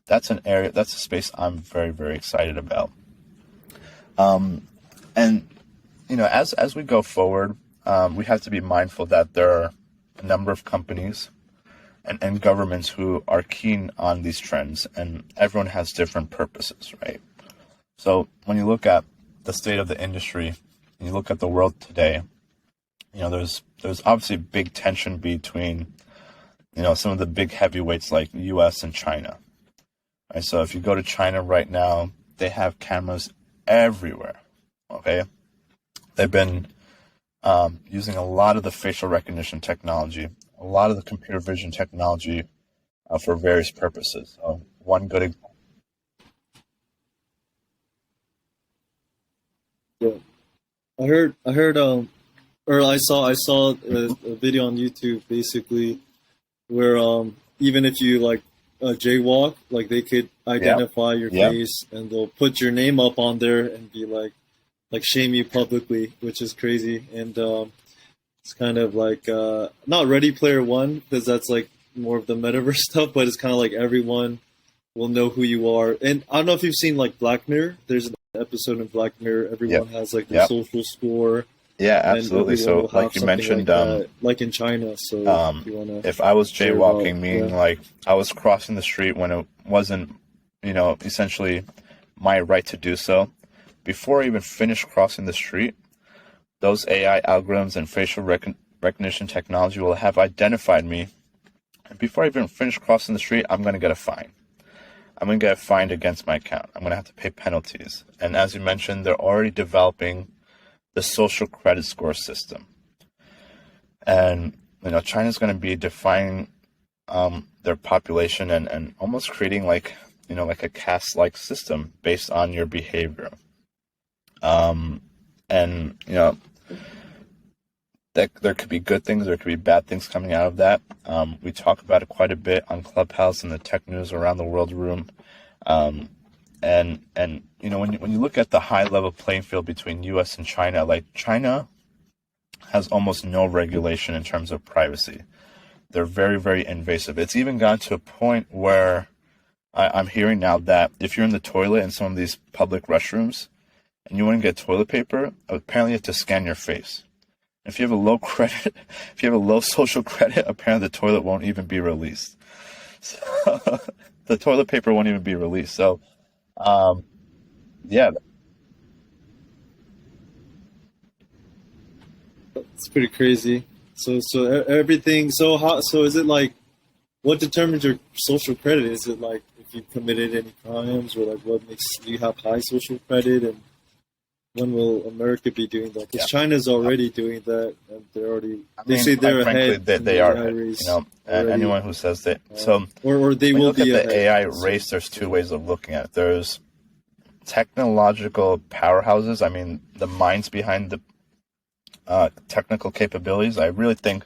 S2: that's an area, that's a space I'm very, very excited about. And as we go forward, we have to be mindful that there are a number of companies and governments who are keen on these trends, and everyone has different purposes, right? So when you look at the state of the industry, and you look at the world today, there's obviously big tension between, some of the big heavyweights like US and China. Right? So if you go to China right now, they have cameras everywhere, okay? They've been using a lot of the facial recognition technology, a lot of the computer vision technology for various purposes. So one good example.
S1: Yeah, I heard, or I saw a video on YouTube basically where even if you like jaywalk, like they could identify your face and they'll put your name up on there and be like, like shame you publicly, which is crazy. And it's kind of like not Ready Player One, because that's like more of the metaverse stuff, but it's kind of like everyone will know who you are. And I don't know if you've seen like Black Mirror. There's an episode in Black Mirror. Everyone has like their social score.
S2: Yeah, absolutely. So like you mentioned,
S1: like in China. So
S2: if I was jaywalking, meaning like I was crossing the street when it wasn't, essentially my right to do so, before I even finished crossing the street, those AI algorithms and facial recognition technology will have identified me. And before I even finish crossing the street, I'm going to get a fine. I'm going to get fined against my account. I'm going to have to pay penalties. And as you mentioned, they're already developing the social credit score system. And, China's going to be defining their population and almost creating like a caste-like system based on your behavior. That there could be good things, there could be bad things coming out of that. We talk about it quite a bit on Clubhouse and the tech news around the world room. When you look at the high level playing field between US and China, like China has almost no regulation in terms of privacy. They're very, very invasive. It's even gotten to a point where I'm hearing now that if you're in the toilet in some of these public restrooms and you want to get toilet paper, apparently you have to scan your face. If you have a low credit, if you have a low social credit, apparently the toilet won't even be released. So the toilet paper won't even be released. So, yeah.
S1: It's pretty crazy. So everything. So is it like, what determines your social credit? Is it like if you committed any crimes, or like what makes you have high social credit? And when will America be doing that? Because China's already doing that, and they're already. They say they're ahead.
S2: They are ahead. And anyone who says that,
S1: or they will be
S2: ahead. Look at the AI
S1: ahead.
S2: race. There's two ways of looking at it. There's technological powerhouses. I mean, the minds behind the technical capabilities. I really think,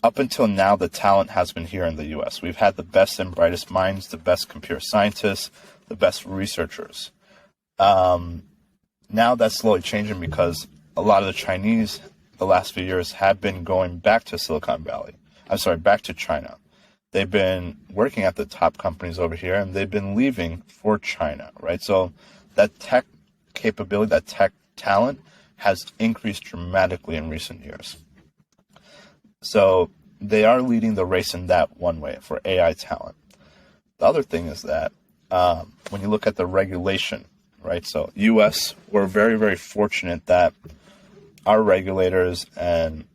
S2: up until now, the talent has been here in the U.S. We've had the best and brightest minds, the best computer scientists, the best researchers. Now that's slowly changing because a lot of the Chinese, the last few years, have been going back to back to China. They've been working at the top companies over here, and they've been leaving for China, right? So that tech capability, that tech talent has increased dramatically in recent years. So they are leading the race in that one way for AI talent. The other thing is that when you look at the regulation, right? So U.S., we're very, very fortunate that our regulators and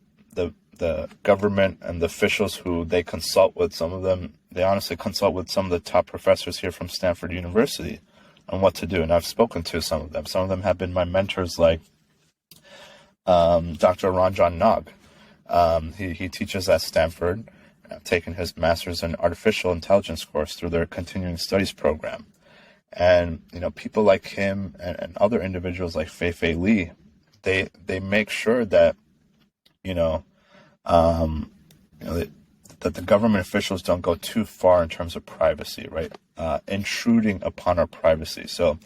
S2: the government and the officials who they consult with, some of them, they honestly consult with some of the top professors here from Stanford University on what to do. And I've spoken to some of them. Some of them have been my mentors, like Dr. Ranjan Nag. He teaches at Stanford. I've taken his master's in artificial intelligence course through their continuing studies program. And, people like him and other individuals like Fei Li, they make sure that, that the government officials don't go too far in terms of privacy, right? Intruding upon our privacy. So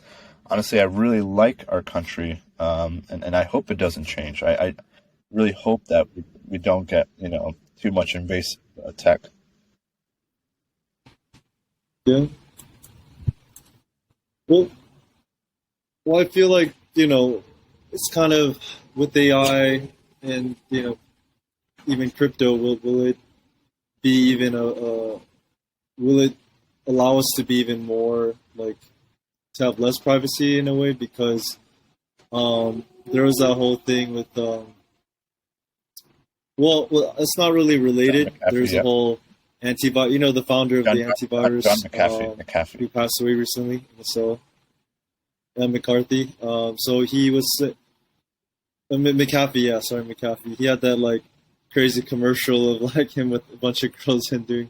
S2: honestly, I really like our country, and I hope it doesn't change. I really hope that we don't get, too much invasive tech.
S1: Yeah. Well, I feel like, it's kind of with AI and, even crypto, will it be even will it allow us to be even more, like, to have less privacy in a way? Because there was that whole thing with, well, it's not really related. There's a whole antivirus, the founder of the antivirus,
S2: John McAfee,
S1: who passed away recently. So, McCarthy. So he was McAfee. McAfee. He had that like crazy commercial of like him with a bunch of girls and doing,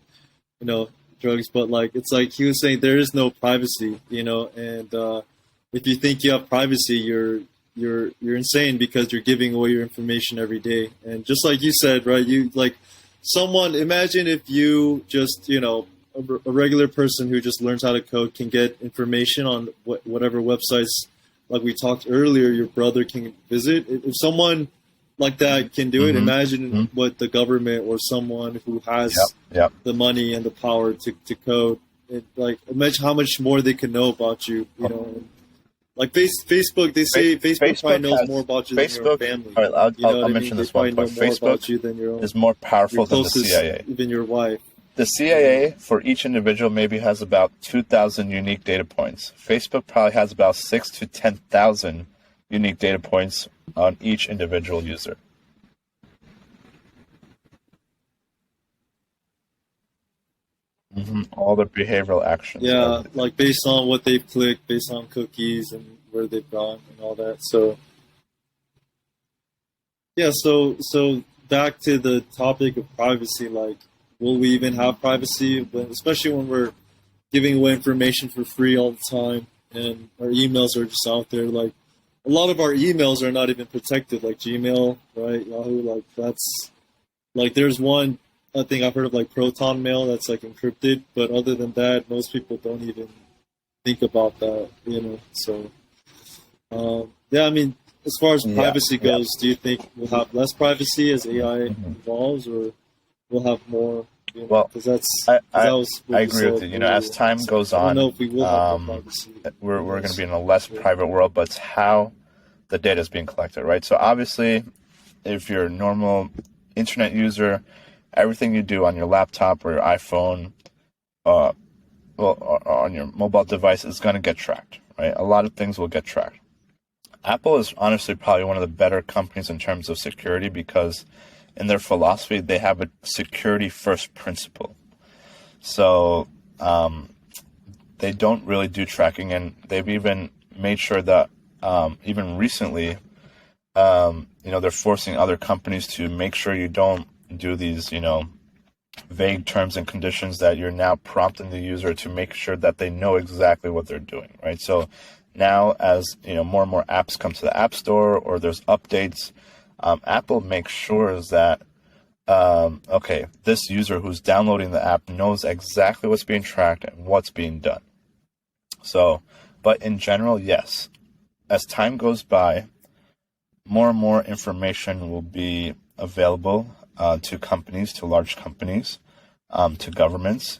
S1: drugs. But like it's like he was saying there is no privacy, and if you think you have privacy, you're insane because you're giving away your information every day. And just like you said, right? You like someone. Imagine if you just a regular person who just learns how to code can get information on whatever websites like we talked earlier, your brother can visit. If someone like that can do it, imagine what the government or someone who has the money and the power to code. Like, imagine how much more they can know about you, you know. Like Facebook, they say Facebook probably knows more about you than your family.
S2: All right, I'll mention this one point. Facebook is more powerful than the CIA.
S1: Even your wife.
S2: The CIA, for each individual, maybe has about 2,000 unique data points. Facebook probably has about 6,000 to 10,000 unique data points on each individual user. All the behavioral actions.
S1: Yeah, like based on what they've clicked, based on cookies and where they've gone and all that. So, yeah, so back to the topic of privacy, like, will we even have privacy, especially when we're giving away information for free all the time and our emails are just out there? Like, a lot of our emails are not even protected, like Gmail, right? Yahoo, like that's, like there's one, I think I've heard of like Proton Mail that's like encrypted, but other than that, most people don't even think about that, you know. So, yeah, I mean, as far as privacy goes, do you think we'll have less privacy as AI evolves, or we'll have more? You know,
S2: well,
S1: because
S2: I agree with you. You know, as time goes on,
S1: I don't know if we will have more privacy.
S2: We're going to be in a less private world, but it's how the data is being collected, right? So obviously, if you're a normal internet user, everything you do on your laptop or your iPhone, or on your mobile device is going to get tracked, right? A lot of things will get tracked. Apple is honestly probably one of the better companies in terms of security because in their philosophy, they have a security first principle. So they don't really do tracking, and they've even made sure that even recently, they're forcing other companies to make sure you don't do these, vague terms and conditions that you're now prompting the user to make sure that they know exactly what they're doing, right? So now as, more and more apps come to the App Store or there's updates, Apple makes sure that, this user who's downloading the app knows exactly what's being tracked and what's being done. So, but in general, yes, as time goes by, more and more information will be available to companies, to large companies, to governments.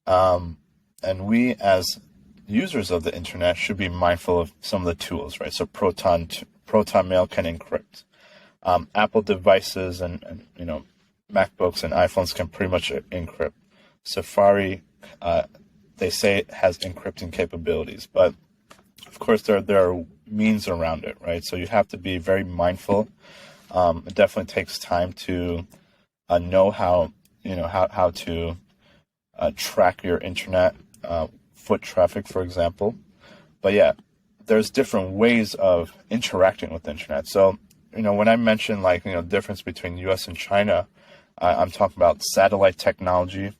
S2: And we as users of the internet should be mindful of some of the tools, right? So Proton Mail can encrypt. Apple devices and MacBooks and iPhones can pretty much encrypt. Safari, they say it has encrypting capabilities, but of course there are means around it, right? So you have to be very mindful. It definitely takes time to know how to track your internet foot traffic, for example. But yeah, there's different ways of interacting with the internet. So, when I mention difference between US and China, I'm talking about satellite technology,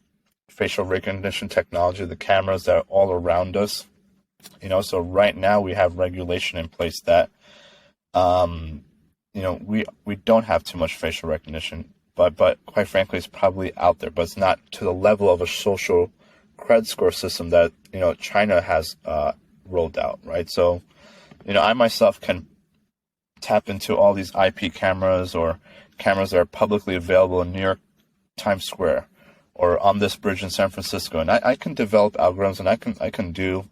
S2: facial recognition technology, the cameras that are all around us. So right now we have regulation in place that, we don't have too much facial recognition, but quite frankly, it's probably out there, but it's not to the level of a social credit score system that, China has rolled out, right? So, I myself can tap into all these IP cameras or cameras that are publicly available in New York Times Square or on this bridge in San Francisco, and I can develop algorithms and I can do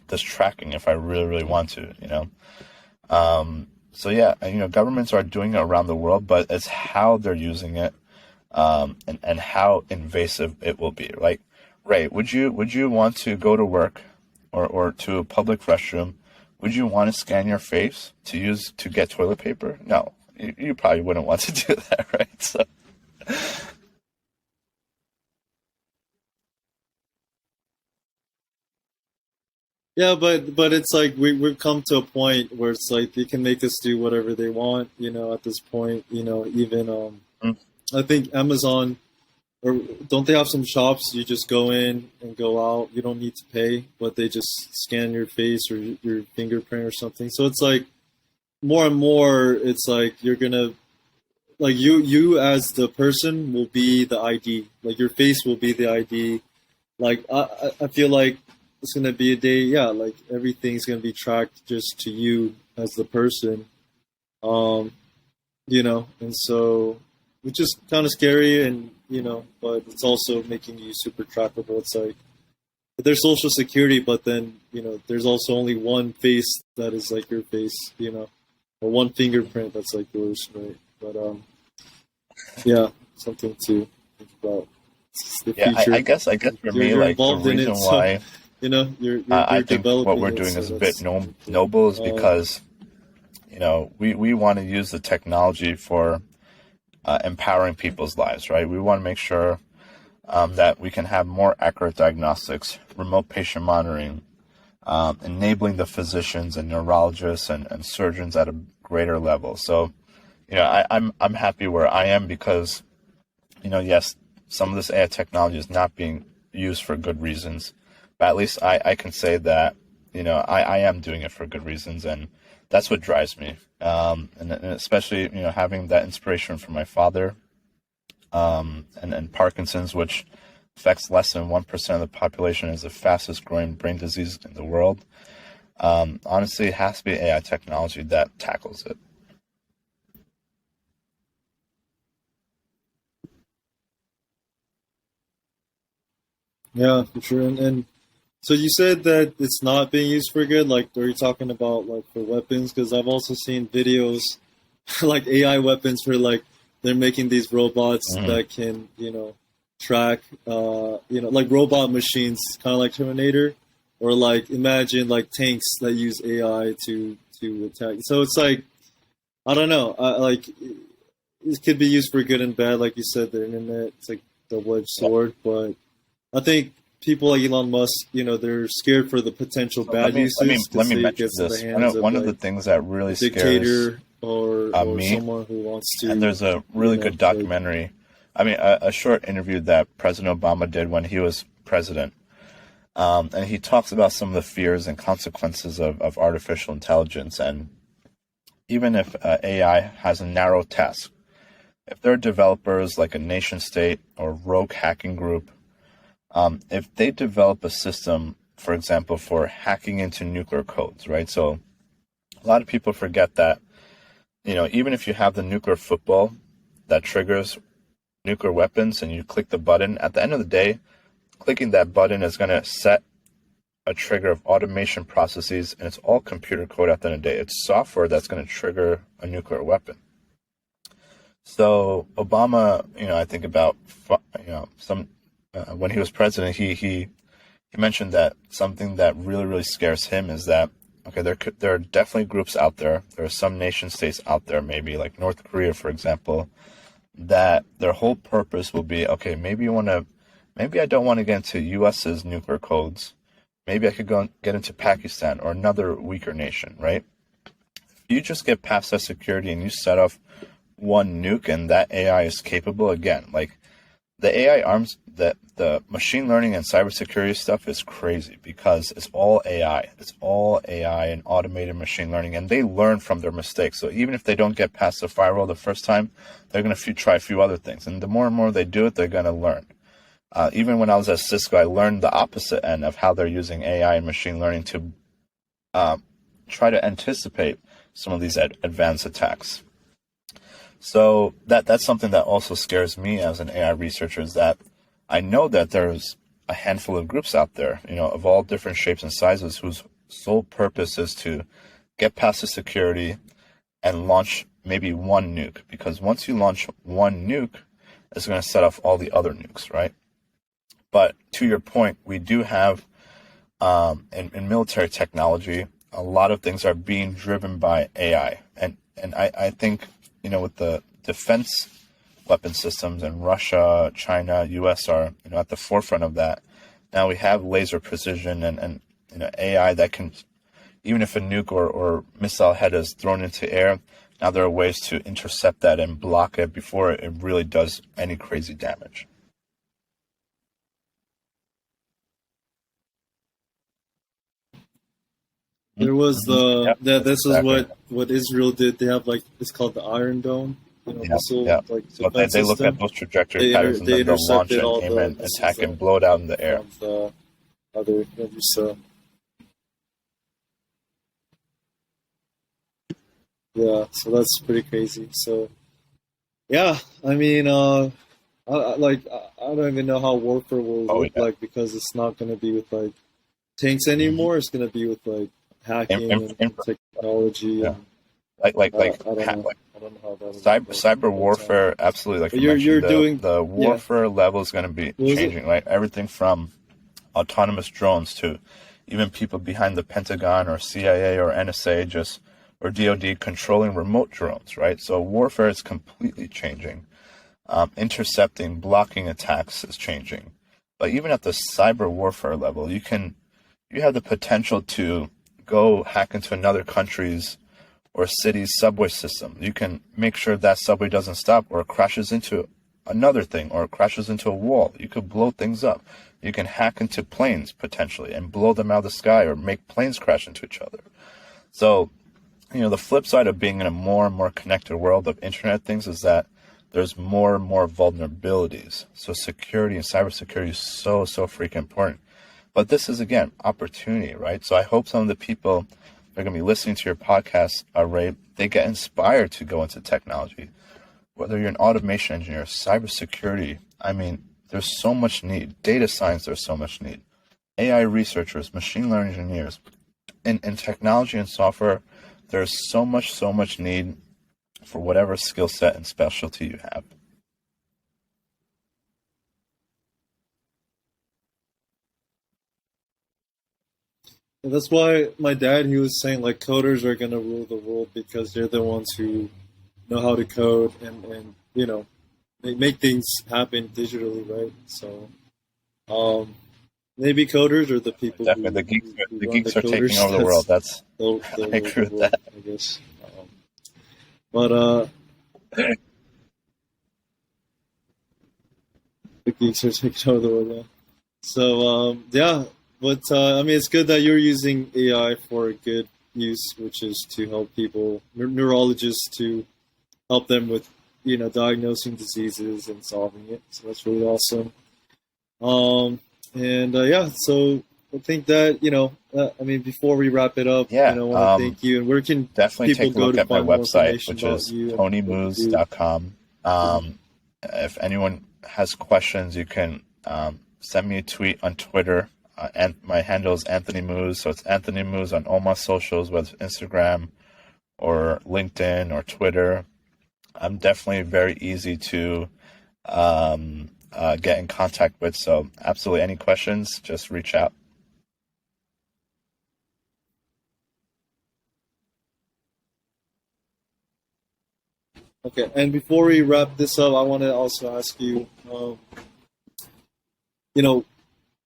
S2: this tracking if I really, really want to, So yeah, governments are doing it around the world, but it's how they're using it, and how invasive it will be. Like, Ray, would you want to go to work or to a public restroom? Would you want to scan your face to get toilet paper? No, you probably wouldn't want to do that, right? So.
S1: Yeah, but it's like we've come to a point where it's like they can make us do whatever they want, at this point, even I think Amazon, or don't they have some shops you just go in and go out, you don't need to pay, but they just scan your face or your fingerprint or something. So it's like more and more it's like you're gonna, like you as the person will be the ID, like your face will be the ID. Like I feel like it's gonna be a day, yeah, like everything's gonna be tracked just to you as the person, and so which is kind of scary, and but it's also making you super trackable. It's like there's social security, but then there's also only one face that is like your face, or one fingerprint that's like yours, right? But yeah, something to think about. The future.
S2: I guess for me, like the reason why
S1: you're
S2: I think
S1: developing
S2: what we're doing is a bit noble is because we want to use the technology for empowering people's lives, right? We want to make sure that we can have more accurate diagnostics, remote patient monitoring, enabling the physicians and neurologists and surgeons at a greater level. So, I'm happy where I am because, yes, some of this AI technology is not being used for good reasons, but at least I can say that, I am doing it for good reasons, and that's what drives me. And especially, having that inspiration from my father, and Parkinson's, which affects less than 1% of the population, is the fastest growing brain disease in the world. Honestly, it has to be AI technology that tackles it.
S1: Yeah, for sure. And so you said that it's not being used for good. Like, are you talking about like for weapons? Because I've also seen videos like AI weapons where like they're making these robots that can, track, like robot machines, kind of like Terminator, or like imagine like tanks that use AI to attack. So it's like, I don't know, like it could be used for good and bad. Like you said, the internet, it's like double-edged sword, but I think people like Elon Musk, they're scared for the potential bad uses.
S2: Let me mention this. One of the things that really scares
S1: or
S2: me,
S1: someone who wants to.
S2: And there's a really good documentary. A short interview that President Obama did when he was president. And he talks about some of the fears and consequences of artificial intelligence. And even if AI has a narrow task, if there are developers like a nation state or rogue hacking group, if they develop a system, for example, for hacking into nuclear codes, right? So a lot of people forget that, even if you have the nuclear football that triggers nuclear weapons and you click the button, at the end of the day, clicking that button is going to set a trigger of automation processes, and it's all computer code at the end of the day. It's software that's going to trigger a nuclear weapon. So Obama, I think about, when he was president, he mentioned that something that really, really scares him is that, okay, there are definitely groups out there. There are some nation states out there, maybe like North Korea, for example, that their whole purpose will be, okay, maybe I don't want to get into U.S.'s nuclear codes. Maybe I could go and get into Pakistan or another weaker nation, right? If you just get past that security and you set off one nuke and that AI is capable, again, like the AI arms, that the machine learning and cybersecurity stuff is crazy because it's all AI. It's all AI and automated machine learning, and they learn from their mistakes. So even if they don't get past the firewall the first time, they're going to try a few other things. And the more and more they do it, they're going to learn. Even when I was at Cisco, I learned the opposite end of how they're using AI and machine learning to try to anticipate some of these advanced attacks. So that's something that also scares me as an AI researcher, is that I know that there's a handful of groups out there, of all different shapes and sizes, whose sole purpose is to get past the security and launch maybe one nuke. Because once you launch one nuke, it's going to set off all the other nukes, right? But to your point, we do have, in military technology, a lot of things are being driven by AI. And I think, with the defense weapon systems, and Russia, China, US are at the forefront of that. Now we have laser precision and AI that can, even if a nuke or missile head is thrown into air, now there are ways to intercept that and block it before it really does any crazy damage.
S1: There was this is what Israel did. They have it's called the Iron Dome. Missile,
S2: so they look at those trajectory patterns and then they'll launch and aim and attack and blow it out in the air.
S1: other just yeah, so that's pretty crazy. So yeah, I mean, I don't even know how warfare will look like, because it's not going to be with like tanks anymore. It's going to be with like hacking and technology.
S2: Yeah.
S1: And,
S2: like
S1: I don't know how that
S2: cyber warfare, absolutely. Like you're doing, the warfare level is going to be changing, right? Everything from autonomous drones to even people behind the Pentagon or CIA or NSA or DoD controlling remote drones, right? So warfare is completely changing. Intercepting, blocking attacks is changing. But even at the cyber warfare level, you have the potential to go hack into another country's or city's subway system. You can make sure that subway doesn't stop or crashes into another thing or crashes into a wall. You could blow things up. You can hack into planes potentially and blow them out of the sky or make planes crash into each other. So, the flip side of being in a more and more connected world of Internet things is that there's more and more vulnerabilities. So security and cybersecurity is so freaking important. But this is, again, opportunity, right? So I hope some of the people that are going to be listening to your podcast, Ray, they get inspired to go into technology. Whether you're an automation engineer, cybersecurity, I mean, there's so much need. Data science, there's so much need. AI researchers, machine learning engineers. In technology and software, there's so much need for whatever skill set and specialty you have.
S1: And that's why my dad, he was saying like coders are going to rule the world, because they're the ones who know how to code and they make things happen digitally, right? So maybe coders are the people.
S2: Definitely, the geeks are taking over the world. That's I agree with that.
S1: I guess, but the geeks are taking over the world. Yeah. So yeah, but I mean, it's good that you're using AI for a good use, which is to help people, neurologists, to help them with diagnosing diseases and solving it. So that's really awesome. And yeah, so I think that I mean, before we wrap it up, I want to thank you. And where can
S2: definitely
S1: people
S2: take a look
S1: go
S2: at
S1: to
S2: my
S1: find more
S2: website,
S1: information
S2: which
S1: about
S2: is
S1: you?
S2: TonyMooz.com. If anyone has questions, you can send me a tweet on Twitter. And my handle is Anthony Mooz, so it's Anthony Mooz on all my socials, whether it's Instagram or LinkedIn or Twitter. I'm definitely very easy to get in contact with. So absolutely, any questions, just reach out.
S1: Okay, and before we wrap this up, I want to also ask you,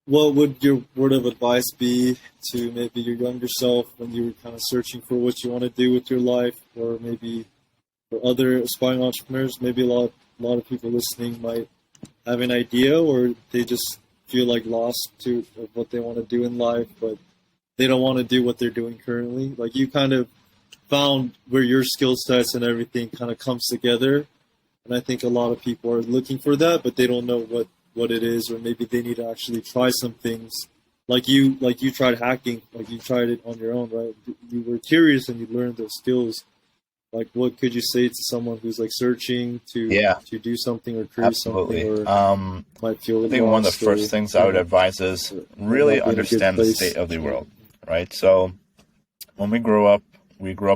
S1: what would your word of advice be to maybe your younger self when you were kind of searching for what you want to do with your life, or maybe for other aspiring entrepreneurs? Maybe a lot of people listening might have an idea, or they just feel like lost to what they want to do in life, but they don't want to do what they're doing currently. Like, you kind of found where your skill sets and everything kind of comes together, and I think a lot of people are looking for that, but they don't know what it is, or maybe they need to actually try some things. Like you tried hacking, like you tried it on your own, right? You were curious and you learned those skills. Like, what could you say to someone who's like searching to do something or create something, or might feel
S2: I think one of the first things I would advise is really understand the state of the world, right? So when we grew up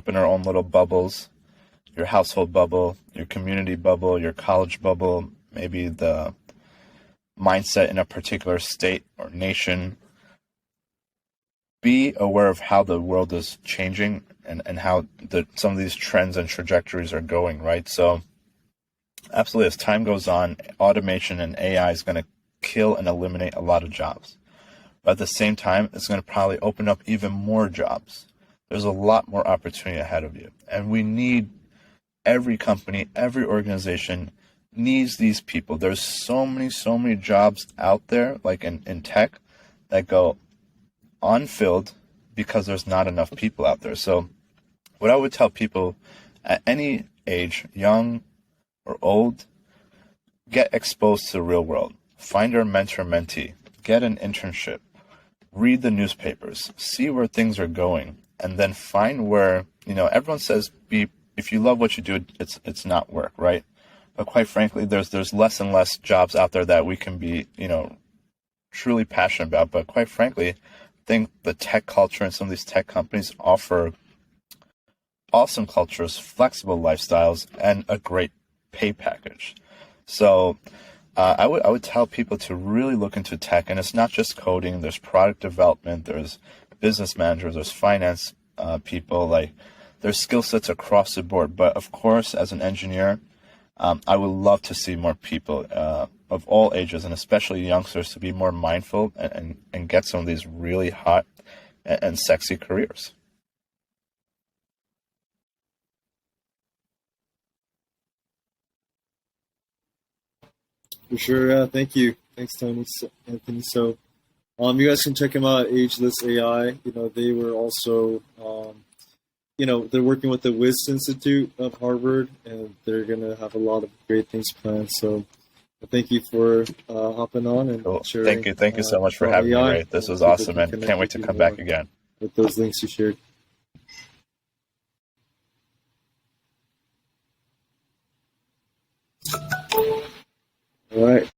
S2: in our own little bubbles, your household bubble, your community bubble, your college bubble, maybe the mindset in a particular state or nation. Be aware of how the world is changing and how some of these trends and trajectories are going, right? So absolutely, as time goes on, automation and AI is going to kill and eliminate a lot of jobs. But at the same time, it's going to probably open up even more jobs. There's a lot more opportunity ahead of you. And we need every company, every organization needs these people. There's so many jobs out there, like in tech, that go unfilled because there's not enough people out there. So what I would tell people at any age, young or old, get exposed to the real world. Find your mentor-mentee. Get an internship. read the newspapers, see where things are going, and then find where, everyone says if you love what you do, it's not work, right? But quite frankly, there's less and less jobs out there that we can be, truly passionate about. But quite frankly, I think the tech culture and some of these tech companies offer awesome cultures, flexible lifestyles, and a great pay package. So I would tell people to really look into tech, and it's not just coding. There's product development, there's business managers, there's finance people. Like, there's skill sets across the board. But of course, as an engineer, I would love to see more people of all ages, and especially youngsters, to be more mindful and get some of these really hot and sexy careers.
S1: For sure, yeah. Thank you. Thanks, Tony, Anthony. So, you guys can check them out at Ageless AI. They were also, they're working with the Wyss Institute of Harvard, and they're gonna have a lot of great things planned. So, thank you for hopping on and sharing.
S2: Thank you so much for having me, Ray. This was awesome, and can't wait to come back again
S1: with those links you shared.